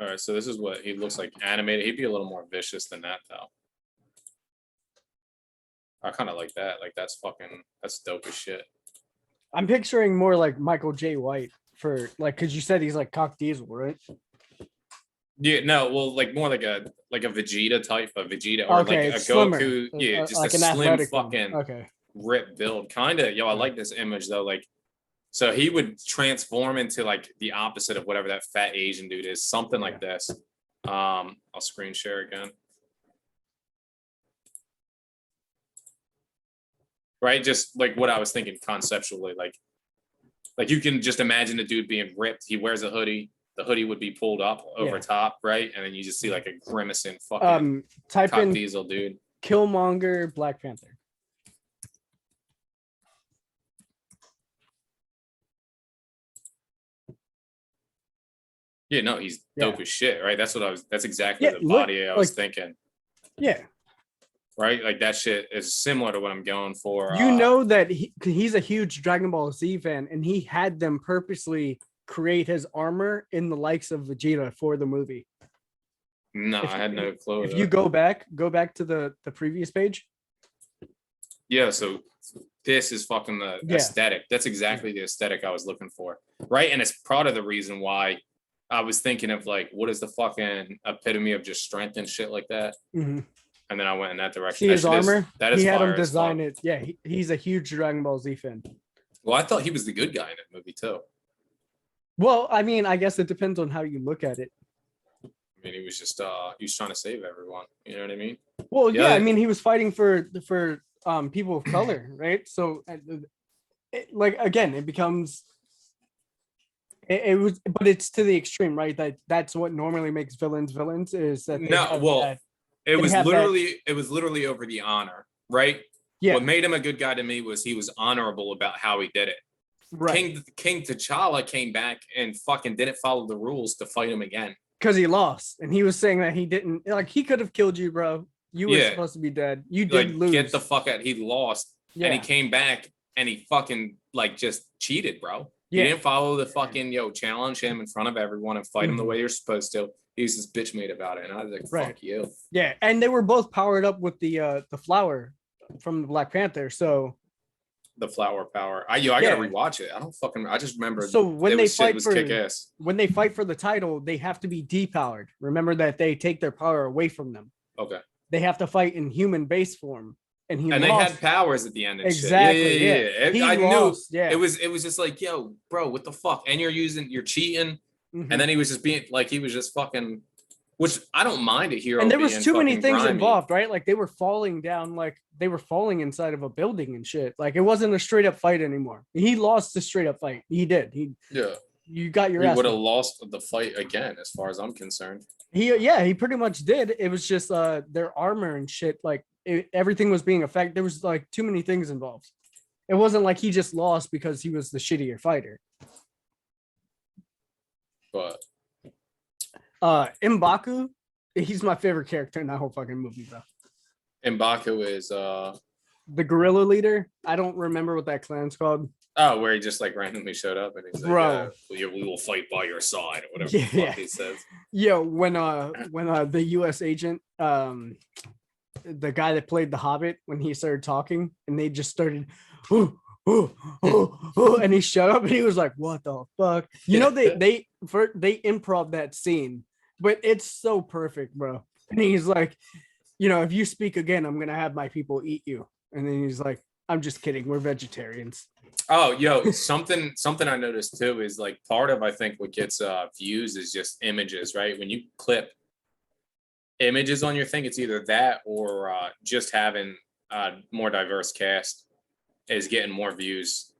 All right, so this is what he looks like animated. He'd be a little more vicious than that though. I kind of like that. Like that's dope as shit. I'm picturing more like Michael J. White for like because you said he's like Cock Diesel, right? Yeah, no, well, like more like a Vegeta type of Vegeta or Okay, like a slimmer. Goku. Yeah, just like a an slim athletic one. fucking Okay. rip build. Kind of, I like this image though. Like, so he would transform into like the opposite of whatever that fat Asian dude is, something like this. I'll screen share again. Right, just like what I was thinking conceptually, like you can just imagine a dude being ripped. He wears a hoodie. The hoodie would be pulled up over top, right, and then you just see like a grimacing fucking type Cock in Diesel dude. Killmonger Black Panther. Yeah, no, he's dope as shit, right? That's exactly the body I was thinking. Yeah. Right? Like that shit is similar to what I'm going for. You know that he's a huge Dragon Ball Z fan, and he had them purposely create his armor in the likes of Vegeta for the movie. No, I had no clue. If you go back to the previous page. Yeah, so this is fucking the aesthetic. That's exactly the aesthetic I was looking for. Right? And it's part of the reason why I was thinking of like, what is the fucking epitome of just strength and shit like that? Mm-hmm. And then I went in that direction. See his armor? That is he had him design it. Yeah, he's a huge Dragon Ball Z fan. Well, I thought he was the good guy in that movie too. Well, I mean, I guess it depends on how you look at it. I mean, he was just he was trying to save everyone. You know what I mean? Well, yeah, I mean, he was fighting for people of color, right? So, like again, it becomes. It was, but it's to the extreme, right? That's what normally makes villains is that it was literally over the honor, right? Yeah. What made him a good guy to me was he was honorable about how he did it. Right. King T'Challa came back and fucking didn't follow the rules to fight him again. Because he lost, and he was saying that he didn't. Like he could have killed you, bro. You were supposed to be dead. You did lose. Get the fuck out. He lost, and he came back, and he fucking like just cheated, bro. You didn't follow the fucking challenge him in front of everyone and fight him the way you're supposed to. He was this bitch made about it, and I was like, "Fuck you." Yeah, and they were both powered up with the flower from the Black Panther. So the flower power. I gotta rewatch it. I just remember. So when they fight for the title, they have to be depowered. Remember that they take their power away from them. Okay. They have to fight in human base form. And they had powers at the end. And exactly. Shit. Yeah. I knew. Yeah. It was just like, yo, bro, what the fuck? And you're cheating. Mm-hmm. And then he was just being like, he was just fucking, which I don't mind a hero. And there was too many things involved, right? Like they were falling down, like they were falling inside of a building and shit. Like it wasn't a straight up fight anymore. He lost the straight up fight. He did. You got your ass. He would have lost the fight again, as far as I'm concerned. He pretty much did. It was just their armor and shit. Like everything was being affected. There was like too many things involved. It wasn't like he just lost because he was the shittier fighter. But M'Baku, he's my favorite character in that whole fucking movie, bro. M'Baku is the guerrilla leader. I don't remember what that clan's called. Oh, where he just like randomly showed up and he's like, we will fight by your side or whatever the fuck he says. Yeah, when the US agent, the guy that played the Hobbit, when he started talking and they just started and he shut up and he was like, what the fuck? You know, they improv that scene, but it's so perfect, bro. And he's like, if you speak again, I'm gonna have my people eat you. And then he's like, I'm just kidding, we're vegetarians. Oh, yo, something I noticed too is like part of I think what gets views is just images, right? When you clip images on your thing, it's either that or just having more diverse cast is getting more views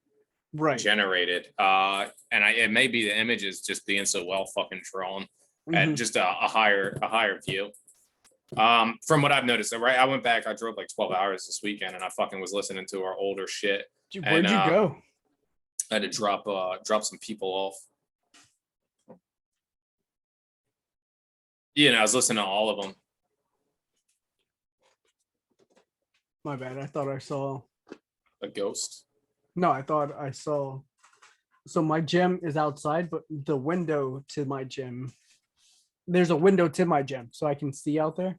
Right. generated. And it may be the images just being so well fucking drawn at Mhm. just a higher view. From what I've noticed, right? I went back, I drove like 12 hours this weekend and I fucking was listening to our older shit. Dude, And where'd you go? I had to drop some people off. You know, I was listening to all of them. My bad. I thought I saw. A ghost. No, I thought I saw. So my gym is outside, but the window to my gym, there's a window to my gym, so I can see out there.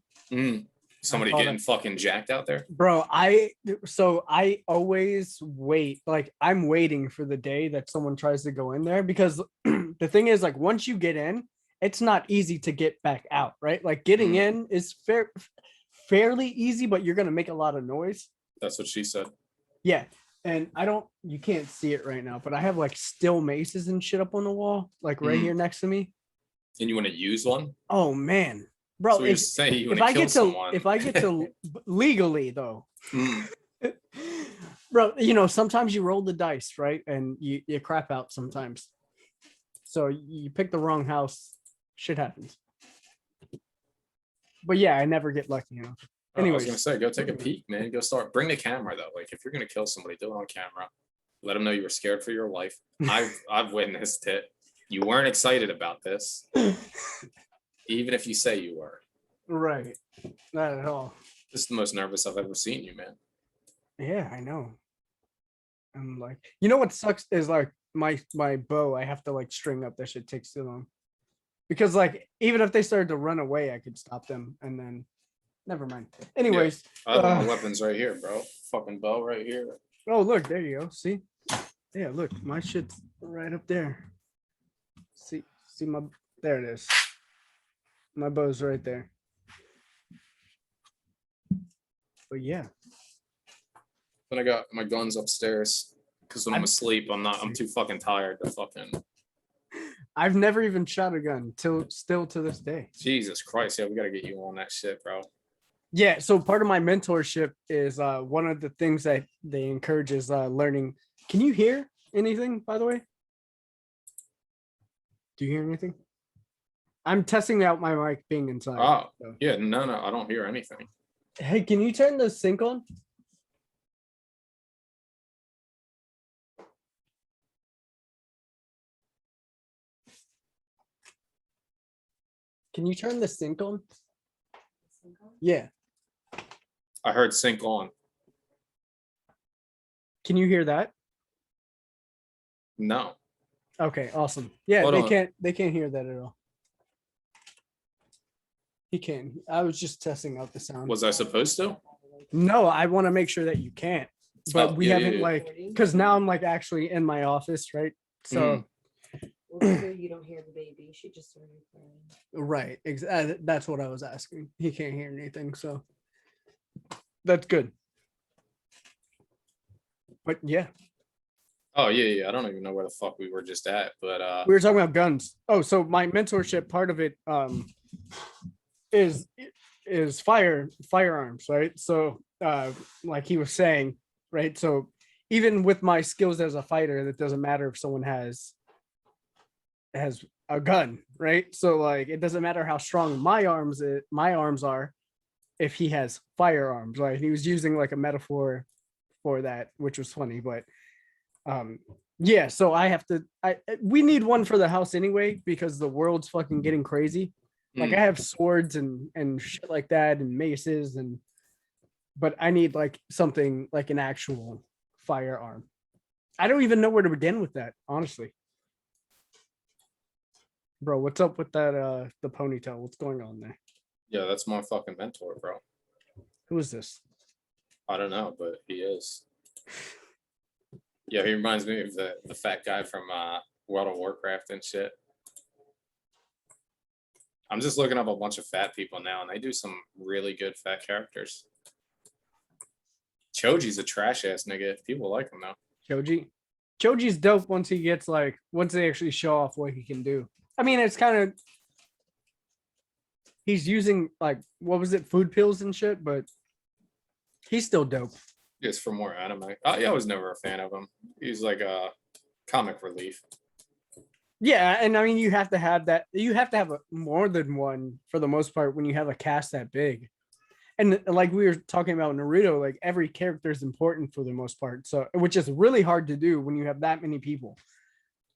Somebody getting fucking jacked out there. Bro, I always wait. Like I'm waiting for the day that someone tries to go in there because the thing is, like, once you get in, it's not easy to get back out, right? Like getting in is fairly easy, but you're gonna make a lot of noise. That's what she said. Yeah. And you can't see it right now, but I have like still maces and shit up on the wall, like right here next to me. And you want to use one? Oh man, bro! So if I get to legally though, bro, you know sometimes you roll the dice, right, and you crap out sometimes. So you pick the wrong house, shit happens. But yeah, I never get lucky enough. Anyway, I was gonna say, go take a peek, man. Bring the camera though. Like if you're gonna kill somebody, do it on camera. Let them know you were scared for your life. I've witnessed it. You weren't excited about this, even if you say you were. Right, not at all. This is the most nervous I've ever seen you, man. Yeah, I know. I'm like, you know what sucks is like my bow. I have to like string up. That shit takes too long. Because like even if they started to run away, I could stop them and then. Never mind. Anyways, I have my weapons right here, bro. Fucking bow right here. Oh, look, there you go. See? Yeah, look, my shit's right up there. See my there it is. My bow's right there. But yeah. Then I got my guns upstairs because when I'm asleep, I'm too fucking tired to fucking. I've never even shot a gun still to this day. Jesus Christ, yeah, we gotta get you on that shit, bro. Yeah, so part of my mentorship is one of the things that they encourage is learning. Can you hear anything, by the way? Do you hear anything? I'm testing out my mic being inside. Oh, so. Yeah, no, I don't hear anything. Hey, can you turn the sync on? Can you turn the sync on? Yeah. I heard sync on. Can you hear that? No. Okay, awesome. Yeah, they can't hear that at all. He can. I was just testing out the sound. Was I supposed to? No, I want to make sure that you can't. But we haven't like because now I'm like actually in my office, right? So you don't hear the baby. She just started crying. Right. That's what I was asking. He can't hear anything, so that's good. But yeah. Oh yeah. I don't even know where the fuck we were just at, but we were talking about guns. Oh, so my mentorship part of it is firearms, right? So like he was saying, right? So even with my skills as a fighter, it doesn't matter if someone has a gun, right? So like it doesn't matter how strong my arms are if he has firearms, right? He was using like a metaphor for that, which was funny, but yeah, so we need one for the house anyway because the world's fucking getting crazy. Like I have swords and shit like that and maces but I need like something like an actual firearm. I don't even know where to begin with that, honestly. Bro, what's up with that the ponytail? What's going on there? Yeah, that's my fucking mentor, bro. Who is this? I don't know, but he is. Yeah, he reminds me of the fat guy from World of Warcraft and shit. I'm just looking up a bunch of fat people now, and they do some really good fat characters. Choji's a trash ass nigga. People like him though. Choji? Choji's dope once he gets like once they actually show off what he can do. I mean, it's kind of he's using like what was it, food pills and shit, but he's still dope. Just for more anime. I was never a fan of him. He's like a comic relief. Yeah, and I mean you have to have that. You have to have more than one for the most part when you have a cast that big. And like we were talking about Naruto, like every character is important for the most part. So which is really hard to do when you have that many people.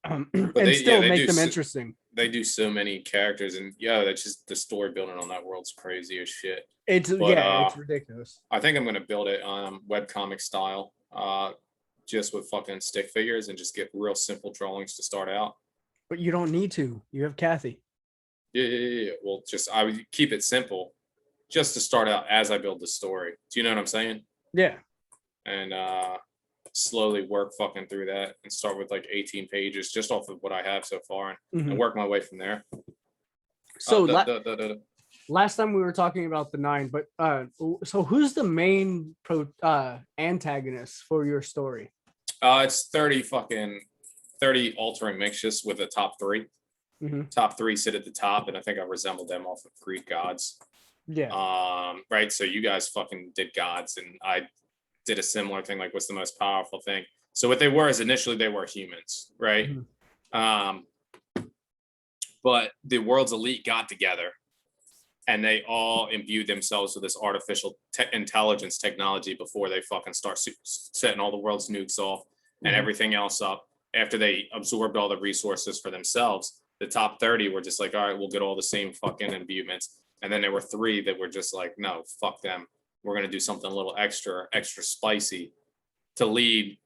And still make them interesting. They do so many characters, and that's just the story building on that world's crazy as shit. It's it's ridiculous. I think I'm gonna build it webcomic style, just with fucking stick figures and just get real simple drawings to start out. But you don't need to. You have Kathy. Yeah. Well, I would keep it simple, just to start out as I build the story. Do you know what I'm saying? Yeah. And slowly work fucking through that and start with like 18 pages just off of what I have so far and work my way from there. So last time we were talking about the 9, but so who's the main antagonist for your story? It's 30 altering mixtures with the top 3. Top 3 sit at the top, and I think I resembled them off of Greek gods. Yeah. Right. So you guys fucking did gods, and I did a similar thing. Like, what's the most powerful thing? So what they were is initially they were humans, right? But the world's elite got together, and they all imbued themselves with this artificial intelligence technology before they fucking start setting all the world's nukes off and everything else up. After they absorbed all the resources for themselves, the top 30 were just like, all right, we'll get all the same fucking imbuements. And then there were 3 that were just like, no, fuck them. We're going to do something a little extra spicy to lead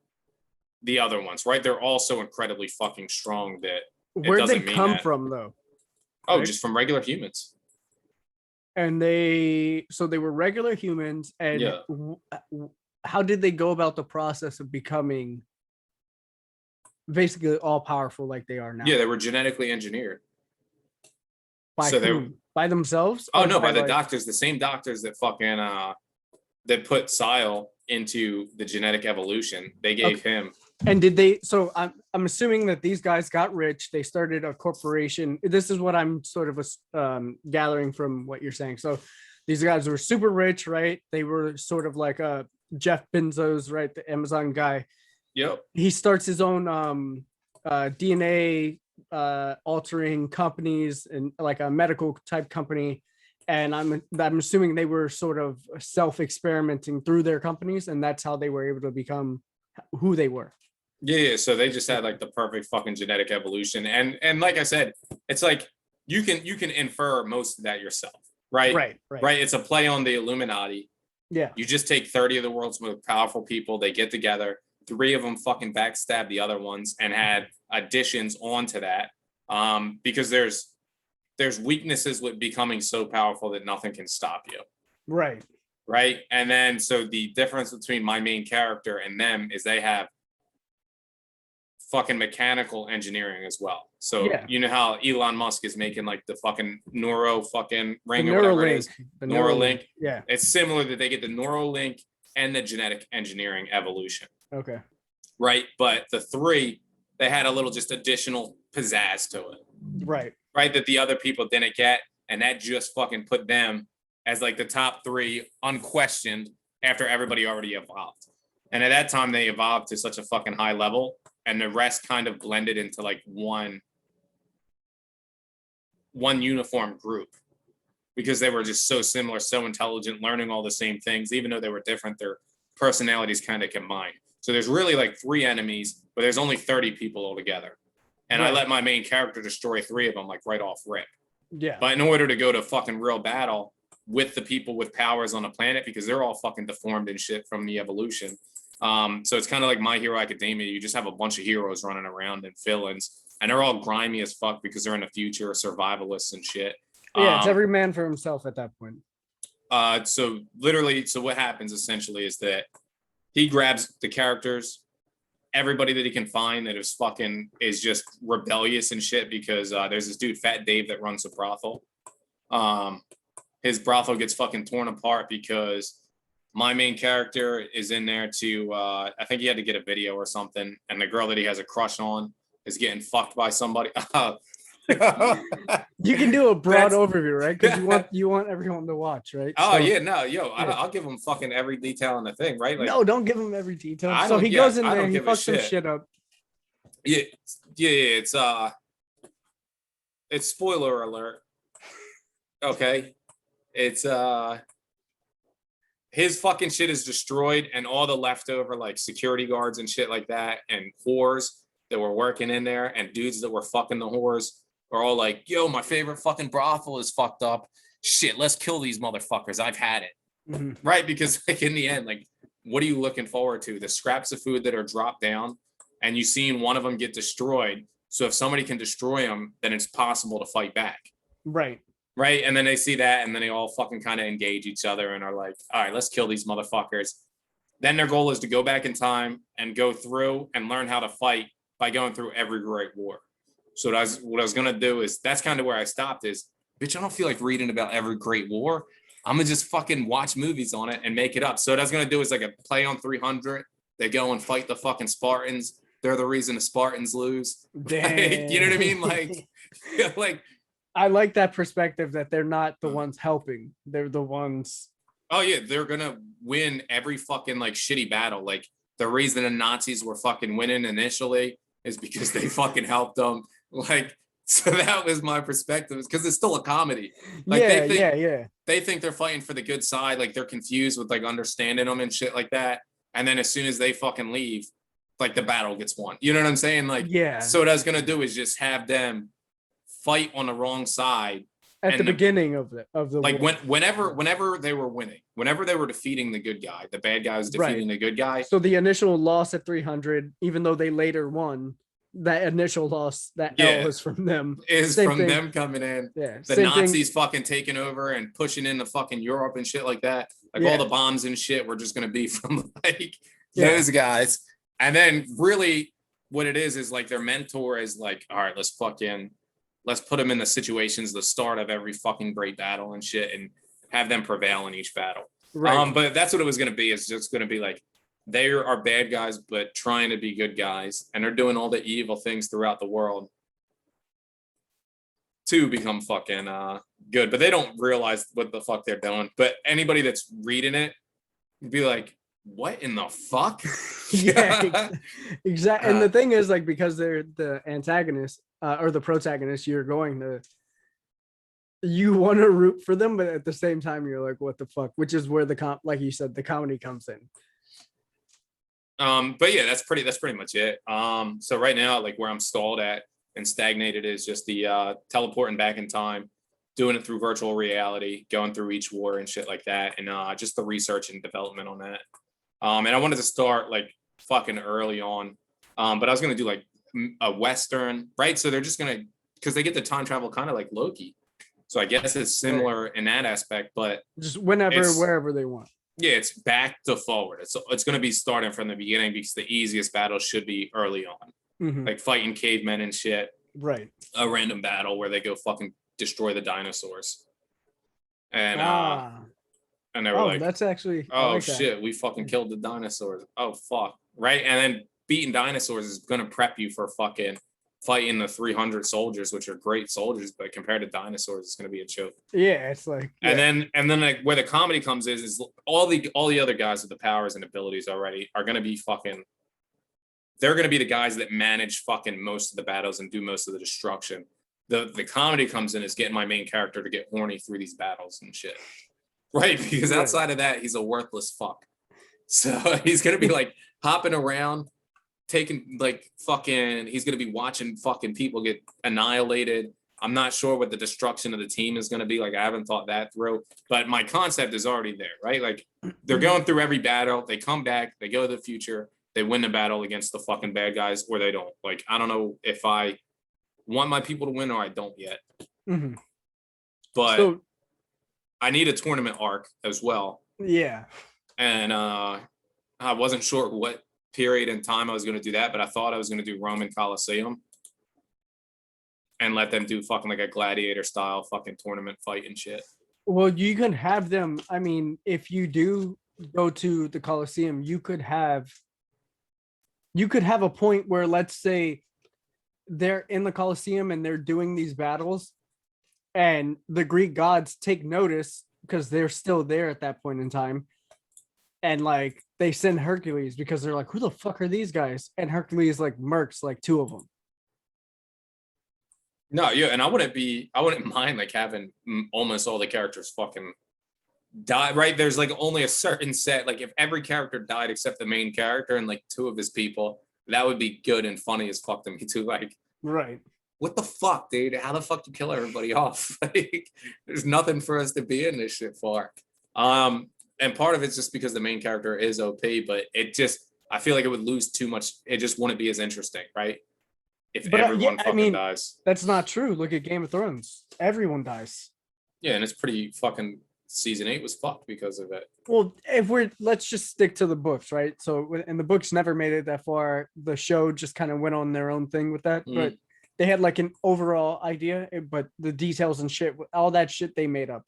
the other ones, right? They're all so incredibly fucking strong that where'd they come from, though? Oh, right? Just from regular humans. And they were regular humans. And how did they go about the process of becoming basically all powerful like they are now? Yeah, they were genetically engineered. By whom? By themselves? Oh no, by the doctors, the same doctors that fucking that put Sile into the genetic evolution. They gave him. And did they? So I'm assuming that these guys got rich. They started a corporation. This is what I'm sort of gathering from what you're saying. So these guys were super rich, right? They were sort of like Jeff Bezos, right? The Amazon guy. Yep. He starts his own DNA altering companies and like a medical type company. And I'm assuming they were sort of self-experimenting through their companies, and that's how they were able to become who they were. Yeah, so they just had like the perfect fucking genetic evolution. And like I said, it's like you can infer most of that yourself, right? Right. It's a play on the Illuminati. Yeah. You just take 30 of the world's most powerful people, they get together, 3 of them fucking backstab the other ones and had additions onto that. Because there's weaknesses with becoming so powerful that nothing can stop you. Right. And then so the difference between my main character and them is they have fucking mechanical engineering as well. So you know how Elon Musk is making like the fucking neuro fucking ring or whatever it is. The Neuralink. Yeah. It's similar that they get the Neuralink and the genetic engineering evolution. Okay. Right. But the 3, they had a little just additional pizzazz to it. Right. That the other people didn't get. And that just fucking put them as like the top 3 unquestioned after everybody already evolved. And at that time they evolved to such a fucking high level, and the rest kind of blended into like one uniform group because they were just so similar, so intelligent, learning all the same things. Even though they were different, their personalities kind of combined. So there's really like 3 enemies, but there's only 30 people altogether. And I let my main character destroy 3 of them like right off rip. Yeah. But in order to go to fucking real battle with the people with powers on the planet, because they're all fucking deformed and shit from the evolution. So it's kind of like My Hero Academia. You just have a bunch of heroes running around and villains, and they're all grimy as fuck because they're in the future, survivalists and shit. Yeah, it's every man for himself at that point. So what happens essentially is that he grabs the characters, everybody that he can find that is just rebellious and shit, because there's this dude, Fat Dave, that runs a brothel. His brothel gets fucking torn apart because my main character is in there to I think he had to get a video or something, and the girl that he has a crush on is getting fucked by somebody. You can do a broad That's- overview, right? Because you want everyone to watch, right? Oh So- yeah, no, yo, Yeah. I'll give him fucking every detail in the thing, right? Like, no, don't give him every detail. I So don't- he yeah, goes in I there, don't he give a fucks some shit. shit up. yeah, it's spoiler alert. Okay, it's his fucking shit is destroyed, and all the leftover like security guards and shit like that, and whores that were working in there, and dudes that were fucking the whores are all like, yo, my favorite fucking brothel is fucked up. Shit, let's kill these motherfuckers. I've had it. Mhm. Right? Because like in the end, like, what are you looking forward to? The scraps of food that are dropped down, and you seen one of them get destroyed. So if somebody can destroy them, then it's possible to fight back. Right. Right. And then they see that, and then they all fucking kind of engage each other and are like, all right, let's kill these motherfuckers. Then their goal is to go back in time and go through and learn how to fight by going through every great war. So what I was gonna do is, that's kind of where I stopped is, bitch, I don't feel like reading about every great war. I'm gonna just fucking watch movies on it and make it up. So what I was gonna do is like a play on 300. They go and fight the fucking Spartans. They're the reason the Spartans lose. Like, you know what I mean? Like, like, I like that perspective that they're not the ones helping. They're the ones. oh yeah, they're gonna win every fucking like shitty battle. Like, the reason the Nazis were fucking winning initially is because they fucking helped them. Like, so that was my perspective, because it's still a comedy. Like, yeah, they think, yeah. they think they're fighting for the good side. Like, they're confused with like understanding them and shit like that. And then as soon as they fucking leave, like, the battle gets won. You know what I'm saying? Like, Yeah. so what I was gonna do is just have them fight on the wrong side At the beginning of the like war. whenever they were winning, whenever they were defeating the good guy, the bad guy was defeating the good guy. So the initial loss at 300, even though they later won, that initial loss, that L was from them. Is Same from thing. them coming in. Yeah. The same Nazis thing. fucking taking over and pushing into fucking Europe and shit like that. Like, Yeah. all the bombs and shit were just gonna be from like Yeah. those guys. And then really what it is like their mentor is like, all right, let's put them in the situations, the start of every fucking great battle and shit, and have them prevail in each battle. Right. But that's what it was gonna be. It's just gonna be like, they are bad guys, but trying to be good guys, and they're doing all the evil things throughout the world to become fucking good. But they don't realize what the fuck they're doing. But anybody that's reading it would be like, what in the fuck? Yeah, exactly. And the thing is, like, because they're the antagonist or the protagonist, you want to root for them, but at the same time, you're like, what the fuck? Which is where like you said, the comedy comes in. But yeah, that's pretty much it. So right now, like, where I'm stalled at and stagnated is just the teleporting back in time, doing it through virtual reality, going through each war and shit like that, and just the research and development on that. And I wanted to start like fucking early on, but I was gonna do like a Western, right? So they're just gonna, because they get the time travel kind of like Loki. So I guess it's similar in that aspect, but Just whenever, wherever they want. yeah, it's back to forward. It's going to be starting from the beginning, because the easiest battle should be early on, like fighting cavemen and shit. Right. A random battle where they go fucking destroy the dinosaurs. And and they were like, that's actually. I oh like that. shit, we fucking killed the dinosaurs. Oh fuck, right? And then beating dinosaurs is going to prep you for fucking fighting the 300 soldiers, which are great soldiers, but compared to dinosaurs, it's going to be a joke. Yeah, it's like. And then like where the comedy comes is all the other guys with the powers and abilities already are going to be fucking. They're going to be the guys that manage fucking most of the battles and do most of the destruction. The comedy comes in is getting my main character to get horny through these battles and shit, right? Because outside of that, he's a worthless fuck. So he's going to be like hopping around, taking like fucking. He's going to be watching fucking people get annihilated. I'm not sure what the destruction of the team is going to be. Like, I haven't thought that through, but my concept is already there, right? Like, they're going through every battle. They come back, they go to the future, they win the battle against the fucking bad guys, or they don't. Like, I don't know if I want my people to win or I don't yet. But I need a tournament arc as well. Yeah. And I wasn't sure what period in time I was going to do that, but I thought I was going to do Roman Coliseum and let them do fucking like a gladiator style fucking tournament fight and shit. Well, you can have them. I mean, if you do go to the Colosseum, you could have a point where, let's say, they're in the Colosseum and they're doing these battles, and the Greek gods take notice because they're still there at that point in time, and like they send Hercules because they're like, who the fuck are these guys? And Hercules like murks like two of them. No, yeah, and I wouldn't mind like having almost all the characters fucking die, right? There's like only a certain set, like if every character died except the main character and like two of his people, that would be good and funny as fuck to me too. Like, Right. what the fuck, dude? How the fuck do you kill everybody off? Like, there's nothing for us to be in this shit for. And part of it's just because the main character is OP, but it just, I feel like it would lose too much. It just wouldn't be as interesting, right? If But everyone fucking dies. That's not true. Look at Game of Thrones. Everyone dies. Yeah, and it's pretty fucking, season 8 was fucked because of it. Well, let's just stick to the books, right? So, and the books never made it that far. The show just kind of went on their own thing with that, but they had like an overall idea, but the details and shit, all that shit they made up.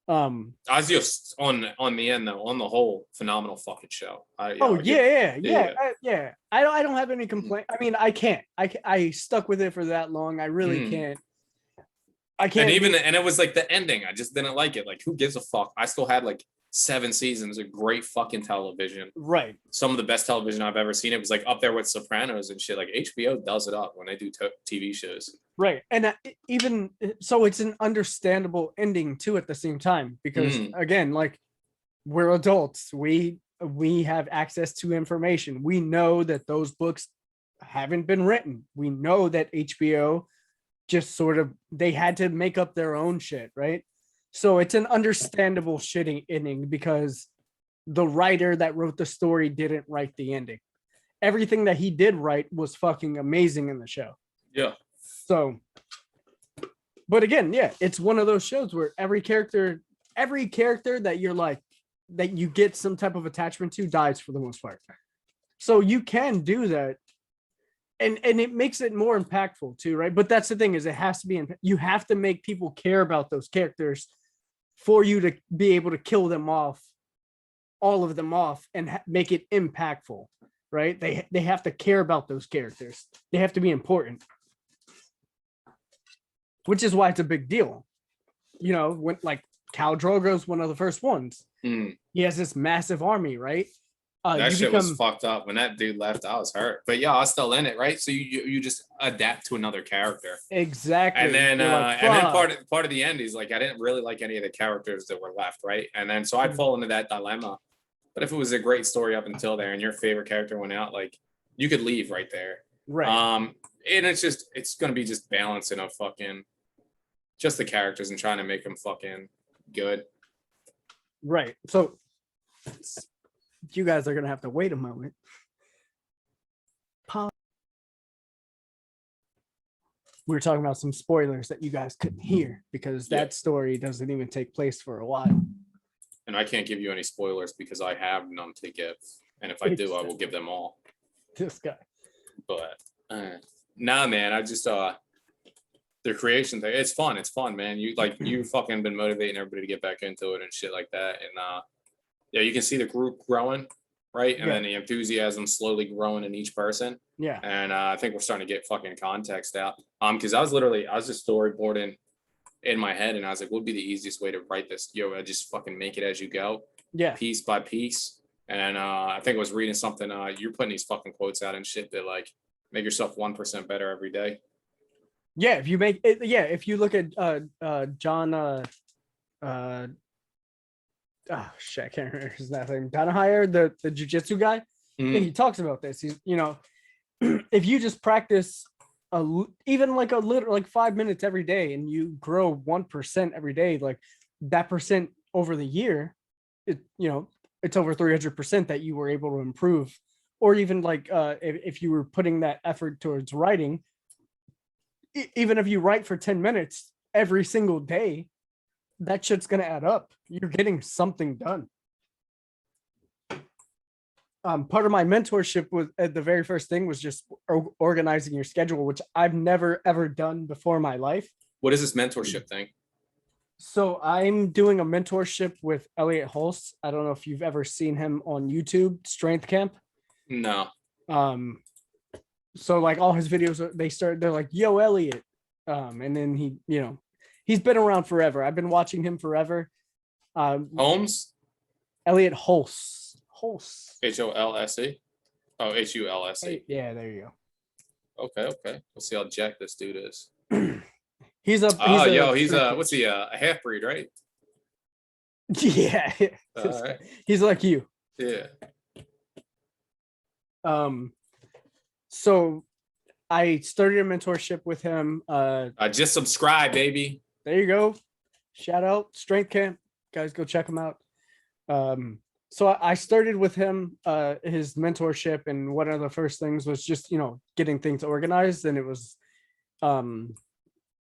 I was just on the end though, on the whole, phenomenal fucking show. I don't have any complaint. I mean, I stuck with it for that long. I really can't. I can't. And it was like the ending. I just didn't like it. Like, who gives a fuck? I still had like 7 seasons of great fucking television. Right. Some of the best television I've ever seen. It was like up there with Sopranos and shit. Like HBO does it up when they do TV shows. Right. And even so, it's an understandable ending too at the same time, because again, like, we're adults. We have access to information. We know that those books haven't been written. We know that HBO just sort of, they had to make up their own shit, right? So it's an understandable shitty ending because the writer that wrote the story didn't write the ending. Everything that he did write was fucking amazing in the show. Yeah. So, but again, yeah, it's one of those shows where every character that you're like, that you get some type of attachment to dies for the most part. So you can do that. And it makes it more impactful too, right? But that's the thing, is it has to be, you have to make people care about those characters for you to be able to kill them off, all of them off, and make it impactful, right? They have to care about those characters. They have to be important, which is why it's a big deal. You know, when like Khal Drogo's one of the first ones. He has this massive army, right? That shit was fucked up. When that dude left, I was hurt. But yeah, I was still in it, right? So you just adapt to another character. Exactly. And then part of the end, he's like, I didn't really like any of the characters that were left, right? And then so I'd fall into that dilemma. But if it was a great story up until there and your favorite character went out, like, you could leave right there. Right. And it's gonna be just balancing of fucking just the characters and trying to make them fucking good. Right. So you guys are going to have to wait a moment. We were talking about some spoilers that you guys couldn't hear because that story doesn't even take place for a while. And I can't give you any spoilers because I have none to give. And if I do, I will give them all. This guy. But nah, man, I just the creation thing, it's fun. It's fun, man. You fucking been motivating everybody to get back into it and shit like that. And yeah, you can see the group growing, right? And then the enthusiasm slowly growing in each person. Yeah. And I think we're starting to get fucking context out. Because I was just storyboarding in my head, and I was like, what would be the easiest way to write this? I just fucking make it as you go. Yeah. Piece by piece. And I think I was reading something. You're putting these fucking quotes out and shit that like make yourself 1% better every day. Yeah, if you make it, if you look at John oh shit, I can't remember his name. Donahire, the jiu-jitsu guy. And he talks about this. He's, if you just practice even like a little, like 5 minutes every day, and you grow 1% every day, like that percent over the year, it's over 300% that you were able to improve. Or even like if you were putting that effort towards writing, even if you write for 10 minutes every single day, that shit's gonna add up. You're getting something done. Part of my mentorship was the very first thing was just organizing your schedule, which I've never ever done before in my life. What is this mentorship thing? So I'm doing a mentorship with Elliot Hulse. I don't know if you've ever seen him on YouTube, Strength Camp. No. Um, so like all his videos, they're like, "Yo, Elliot," and then he's been around forever. I've been watching him forever. Holmes? Elliot Hulse. Hulse. HOLSE? Oh, HULSE. Yeah, there you Okay. Let's see how jacked this dude is. go. He's a What's he, a half breed, right? yeah. All right. He's like you. Yeah. So I started a mentorship with him. Just subscribe, baby. There you go. Shout out Strength Camp. Guys, go check him out. So I started with him, his mentorship, and one of the first things was just, getting things organized. And it was,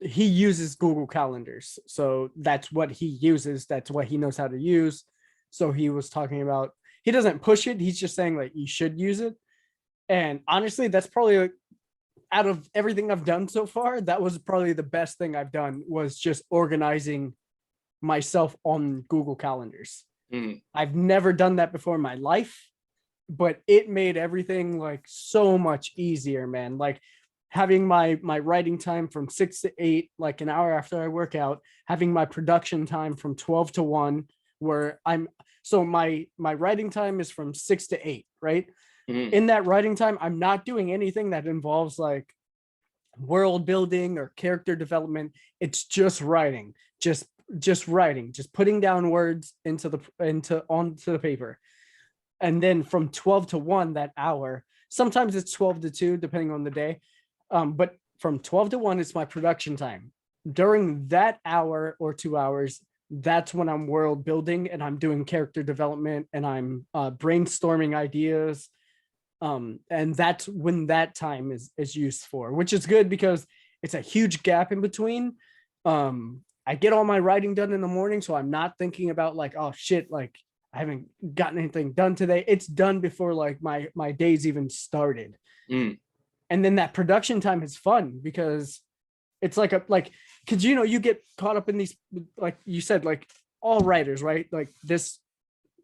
he uses Google Calendars. So that's what he uses. That's what he knows how to use. So he was talking about, he doesn't push it. He's just saying like, you should use it. And honestly, that's probably like, out of everything I've done so far, that was probably the best thing I've done, was just organizing myself on Google Calendars. I've never done that before in my life, but it made everything like so much easier, man. Like having my writing time from 6 to 8, like an hour after I work out, having my production time from 12 to 1, where my writing time is from 6 to 8, right? In that writing time, I'm not doing anything that involves like world building or character development. It's just writing, just writing, just putting down words onto the paper. And then from 12 to 1, that hour, sometimes it's 12 to 2, depending on the day. But from 12 to 1, it's my production time. During that hour or 2 hours, that's when I'm world building and I'm doing character development and I'm brainstorming ideas. And that's when that time is used for, which is good because it's a huge gap in between. I get all my writing done in the morning, so I'm not thinking about like, oh shit, like I haven't gotten anything done today. It's done before like my day's even started. And then that production time is fun because it's like because you get caught up in these, like you said, like all writers, right? Like this,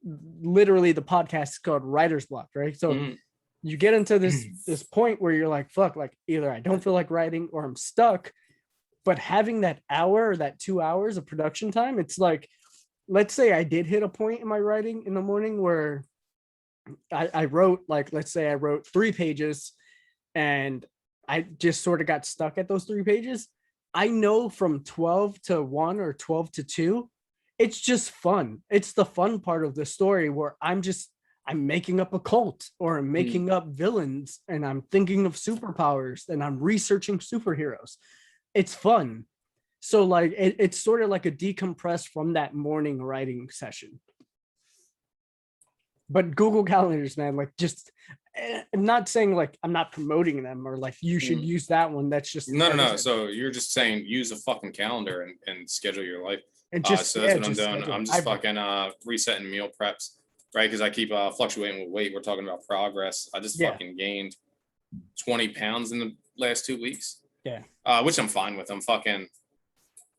literally the podcast is called writer's block, right? So you get into this point where you're like, fuck, like either I don't feel like writing or I'm stuck. But having that hour or that 2 hours of production time, it's like, let's say I did hit a point in my writing in the morning where I wrote, like, let's say I wrote 3 pages and I just sort of got stuck at those 3 pages. I know from 12 to 1 or 12 to 2, it's just fun. It's the fun part of the story where I'm making up a cult or I'm making up villains and I'm thinking of superpowers and I'm researching superheroes. It's fun. So like it's sort of like a decompress from that morning writing session. But Google Calendars, man, like just, I'm not saying like I'm not promoting them or like you should use that one. That's just no. So you're just saying use a fucking calendar and schedule your life. And just so that's what I'm doing. schedule. I'm just fucking resetting meal preps, right? Because I keep fluctuating with weight. We're talking about progress. I just fucking gained 20 pounds in the last 2 weeks. Yeah. Which I'm fine with. I'm fucking,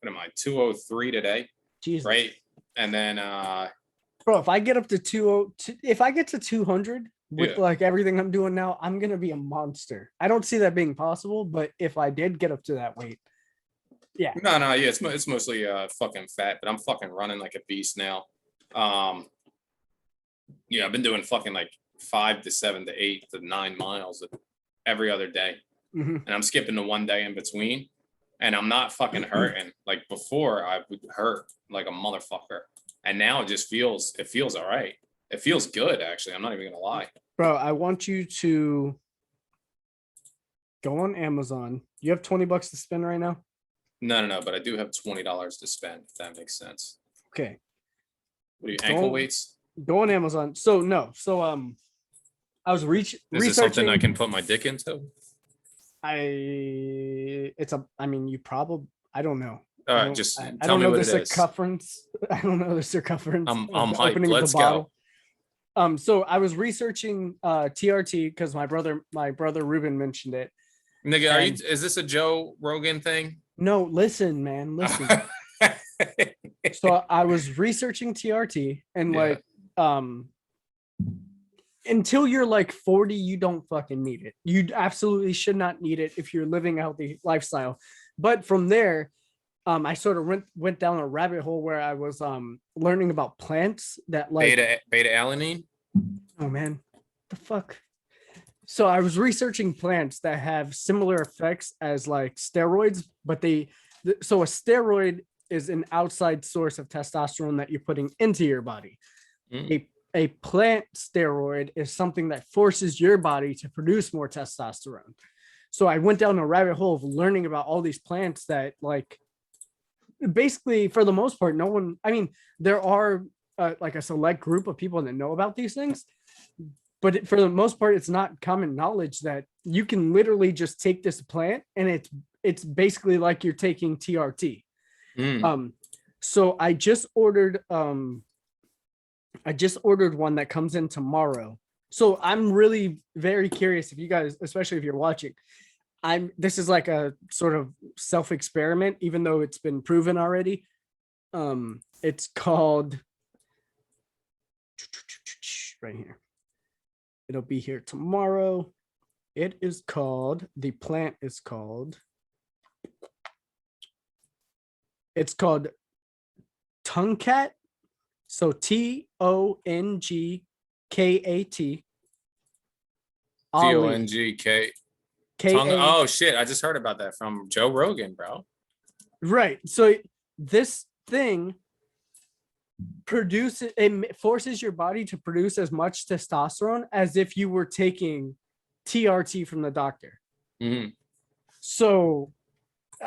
what am I, 203 today? Jesus. Right. And then bro, if I get up to if I get to 200 with like everything I'm doing now, I'm gonna be a monster. I don't see that being possible, but if I did get up to that weight, no, it's mostly fucking fat, but I'm fucking running like a beast now. I've been doing fucking like 5 to 7 to 8 to 9 miles every other day. And I'm skipping the 1 day in between, and I'm not fucking hurting. Like before, I would hurt like a motherfucker, and now it feels all right. It feels good, actually. I'm not even gonna lie, bro. I want you to go on Amazon. You have $20 to spend right now. No, but I do have $20 to spend, if that makes sense. Okay. What are you, ankle weights? Go on Amazon. I was researching. Is this something I can put my dick into? You probably, I don't know. All right, I don't know the circumference. I don't know the circumference. I'm hyped. Let's go. So I was researching TRT because my brother Ruben mentioned it. Nigga, is this a Joe Rogan thing? No, listen, man, listen. So I was researching TRT and Yeah. until you're like 40, you don't fucking need it. You absolutely should not need it if you're living a healthy lifestyle. But from there, I sort of went down a rabbit hole where I was learning about plants that like Beta alanine. oh man, the fuck. So I was researching plants that have similar effects as like steroids, but so a steroid is an outside source of testosterone that you're putting into your body. Mm. A plant steroid is something that forces your body to produce more testosterone. So I went down a rabbit hole of learning about all these plants that like basically for the most part, no one, I mean, there are like a select group of people that know about these things, but for the most part, it's not common knowledge that you can literally just take this plant and it's basically like you're taking TRT. Mm. So I just ordered one that comes in tomorrow. So I'm really very curious if you guys, especially if you're watching, this is like a sort of self-experiment, even though it's been proven already. It's called right here. It'll be here tomorrow. The plant is called, it's called Tongkat. So TONGKAT. TONGK. K-A. Oh shit! I just heard about that from Joe Rogan, bro. Right. So this thing forces your body to produce as much testosterone as if you were taking TRT from the doctor. Mm-hmm. So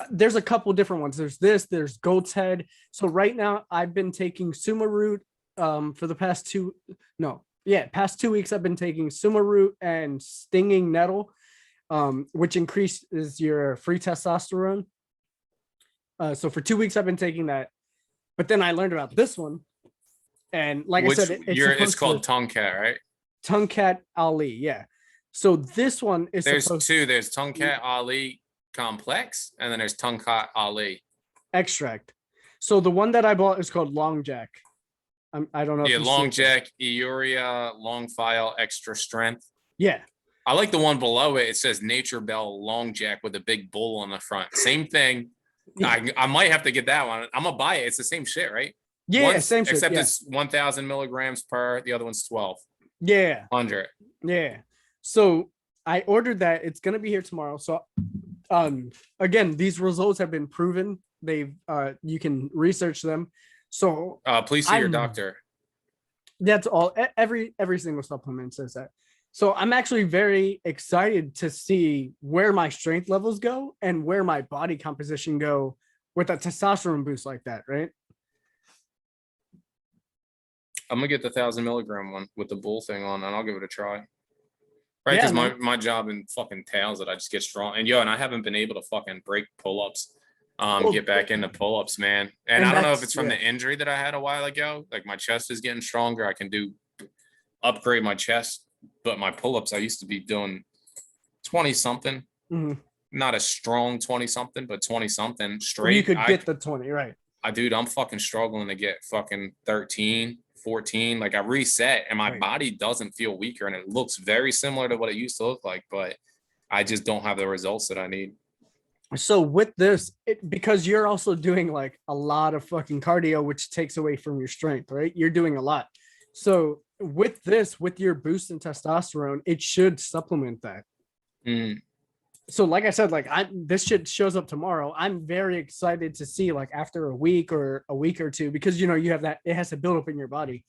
there's a couple different ones. There's goat's head. So right now I've been taking Suma root for the past 2 weeks. I've been taking Suma root and stinging nettle, which increases your free testosterone. So for 2 weeks I've been taking that, but then I learned about this one, and like I said, it's called Tongkat, right? Tongkat Ali, yeah. So this one is There's Tongkat Ali complex, and then there's Tongkat Ali extract. So the one that I bought is called Long Jack. I don't know. Yeah, Long Jack, Euria, Long File, Extra Strength. Yeah. I like the one below it. It says Nature Bell Long Jack with a big bull on the front. Same thing. Yeah. I might have to get that one. I'm gonna buy it. It's the same shit, right? Yeah, same shit. Except it's 1,000 milligrams per. The other one's 12. Yeah. 100. Yeah. So I ordered that. It's gonna be here tomorrow. So, again, these results have been proven. You can research them. So please see your doctor. That's all. Every single supplement says that. So I'm actually very excited to see where my strength levels go and where my body composition go with a testosterone boost like that, right? I'm gonna get the 1,000 milligram one with the bull thing on, and I'll give it a try. Right, because my job entails that I just get strong, and I haven't been able to fucking break pull-ups. Get back into pull-ups, man. And I don't know if it's from the injury that I had a while ago. Like my chest is getting stronger. I can upgrade my chest, but my pull-ups I used to be doing 20 something. Mm-hmm. Not a strong 20 something, but 20 something straight. Well, you could get the 20, right? I'm fucking struggling to get fucking 13, 14. Like I reset and my body doesn't feel weaker and it looks very similar to what it used to look like, but I just don't have the results that I need. So with this, because you're also doing like a lot of fucking cardio, which takes away from your strength, right? You're doing a lot. So with this, with your boost in testosterone, it should supplement that. Mm. So like I said, like this shit shows up tomorrow. I'm very excited to see like after a week or two, because you have that it has to build up in your body.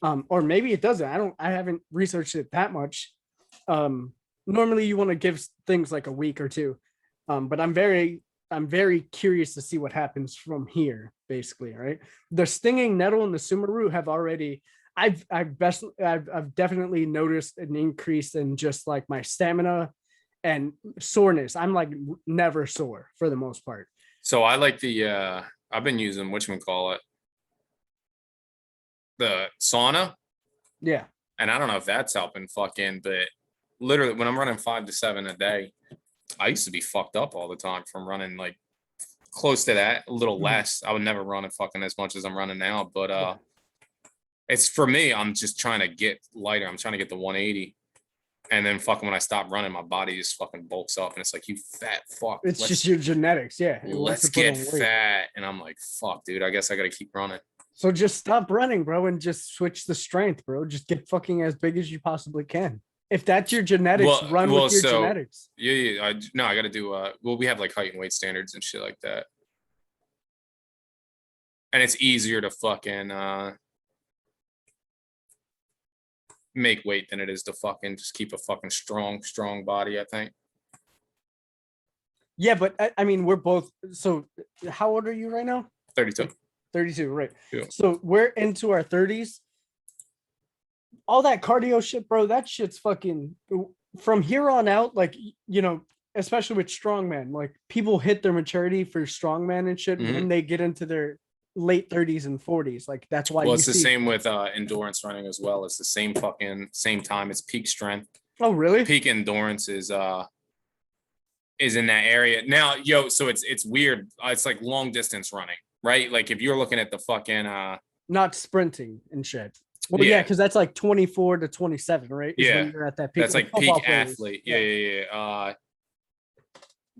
Or maybe it doesn't. I haven't researched it that much. Normally you want to give things like a week or two. But I'm very curious to see what happens from here, basically, right? The stinging nettle and the Suma root have already I've definitely noticed an increase in just like my stamina and soreness. I'm like never sore for the most part. So I like I've been using whatchamacallit, the sauna. Yeah. And I don't know if that's helping but literally when I'm running 5 to 7 a day, I used to be fucked up all the time from running like close to that, a little Mhm. less. I would never run it fucking as much as I'm running now, but Yeah. it's for me. I'm just trying to get lighter. I'm trying to get the 180, and then fucking when I stop running, my body just fucking bulks up, and it's like, you fat fuck. It's just your genetics. Yeah. It wants Let's to put get on weight. fat, and I'm like, fuck, dude. I guess I gotta keep running. So just stop running, bro, and just switch the strength, bro. Just get fucking as big as you possibly can. If that's your genetics, run with your genetics. Yeah. No, I gotta do. Well, we have like height and weight standards and shit like that, and it's easier to fucking make weight than it is to fucking just keep a fucking strong body, I think. Yeah, but I mean, we're both. So, how old are you right now? 32. 32, right? Yeah. So we're into our 30s. All that cardio shit, bro. That shit's fucking. From here on out, like, you know, especially with strongman, like people hit their maturity for strongman and shit when they get into their late 30s and 40s. Like that's why. Well, it's the same with endurance running as well. It's the same time. It's peak strength. Oh, really? Peak endurance is in that area now. Yo, so it's weird. It's like long distance running, right? Like if you're looking at the fucking not sprinting and shit. Well, yeah, because that's like 24 to 27, right? Is when you're at that peak. That's like peak athlete. Yeah.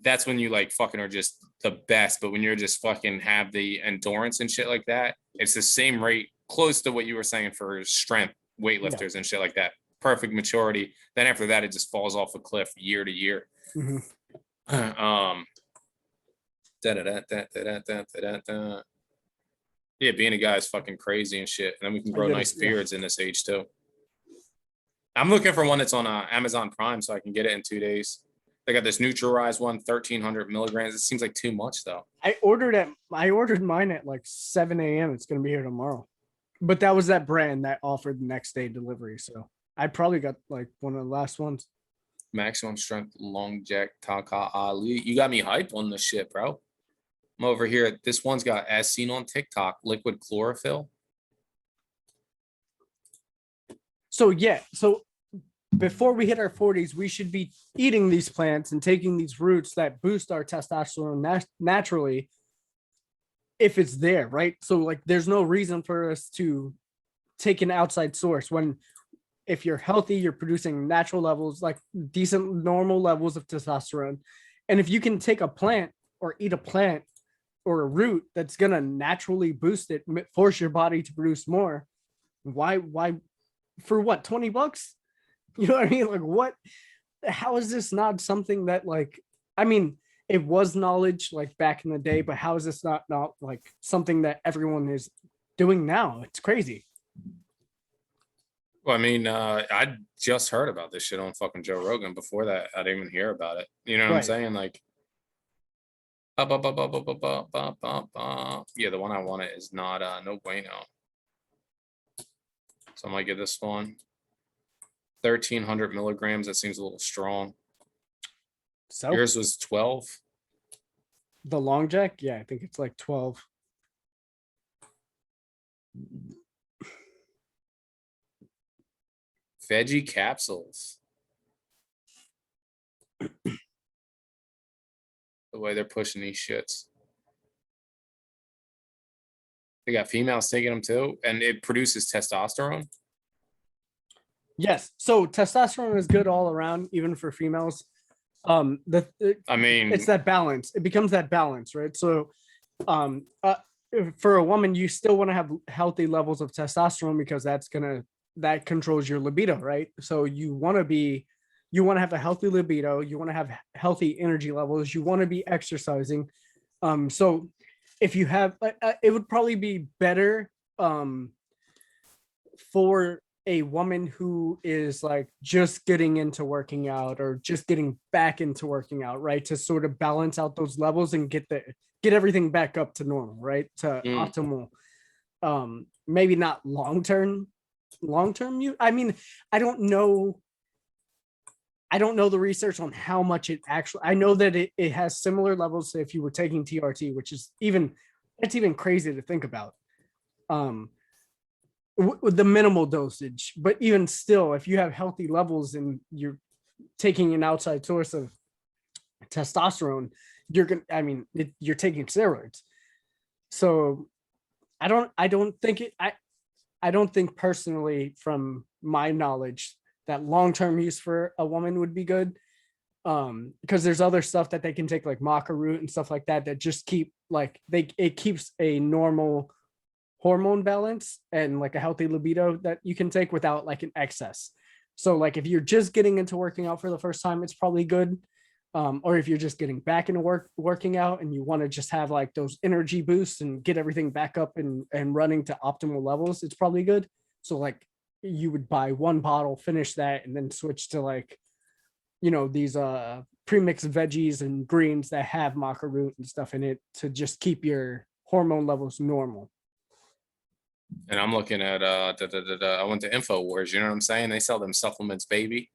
That's when you like fucking are just the best. But when you're just fucking have the endurance and shit like that, it's the same rate, close to what you were saying for strength weightlifters and shit like that. Perfect maturity. Then after that, it just falls off a cliff year to year. Yeah, being a guy is fucking crazy and shit. And then we can grow nice beards in this age too. I'm looking for one that's on Amazon Prime so I can get it in 2 days. They got this Neutralize one, 1,300 milligrams. It seems like too much though. I ordered mine at like 7 a.m. It's gonna be here tomorrow. But that was that brand that offered next day delivery. So I probably got like one of the last ones. Maximum strength, long jack, Taka Ali. You got me hype on this shit, bro. I'm over here. This one's got, as seen on TikTok, liquid chlorophyll. So yeah, so before we hit our 40s, we should be eating these plants and taking these roots that boost our testosterone naturally if it's there, right? So like there's no reason for us to take an outside source when if you're healthy, you're producing natural levels, like decent normal levels of testosterone. And if you can take a plant or eat a plant or a root that's going to naturally boost it, force your body to produce more, why for what, $20? You know what I mean? Like what, how is this not something that like, I mean, it was knowledge like back in the day, but how is this not like something that everyone is doing now? It's crazy. Well, I mean, I just heard about this shit on fucking Joe Rogan. Before that, I didn't even hear about it. You know what I'm saying? Like, yeah, the one I wanted is not no bueno. So I might get this one. 1,300 milligrams. That seems a little strong. So yours was 12. The long jack, yeah, I think it's like 12. Veggie capsules. The way they're pushing these shits. They got females taking them too, and it produces testosterone. Yes, so testosterone is good all around, even for females. I mean, it's that balance. It becomes that balance, right? So, for a woman, you still want to have healthy levels of testosterone because that controls your libido, right? So you want to have a healthy libido. You want to have healthy energy levels. You want to be exercising. So if you have, it would probably be better for a woman who is like just getting into working out or just getting back into working out, right? To sort of balance out those levels and get everything back up to normal, right? To optimal. Maybe not long-term. I mean, I don't know the research on how much it actually, I know that it has similar levels to if you were taking TRT, which is it's even crazy to think about. With the minimal dosage, but even still, if you have healthy levels and you're taking an outside source of testosterone, you're taking steroids. So I don't think personally, from my knowledge, that long-term use for a woman would be good. Because there's other stuff that they can take, like maca root and stuff like that, that just keep it keeps a normal hormone balance and like a healthy libido that you can take without like an excess. So like if you're just getting into working out for the first time, it's probably good. Or if you're just getting back into working out and you want to just have like those energy boosts and get everything back up and running to optimal levels, it's probably good. So like you would buy one bottle, finish that, and then switch to like, these pre-mixed veggies and greens that have maca root and stuff in it to just keep your hormone levels normal. And I'm looking at I went to InfoWars, you know what I'm saying? They sell them supplements, baby.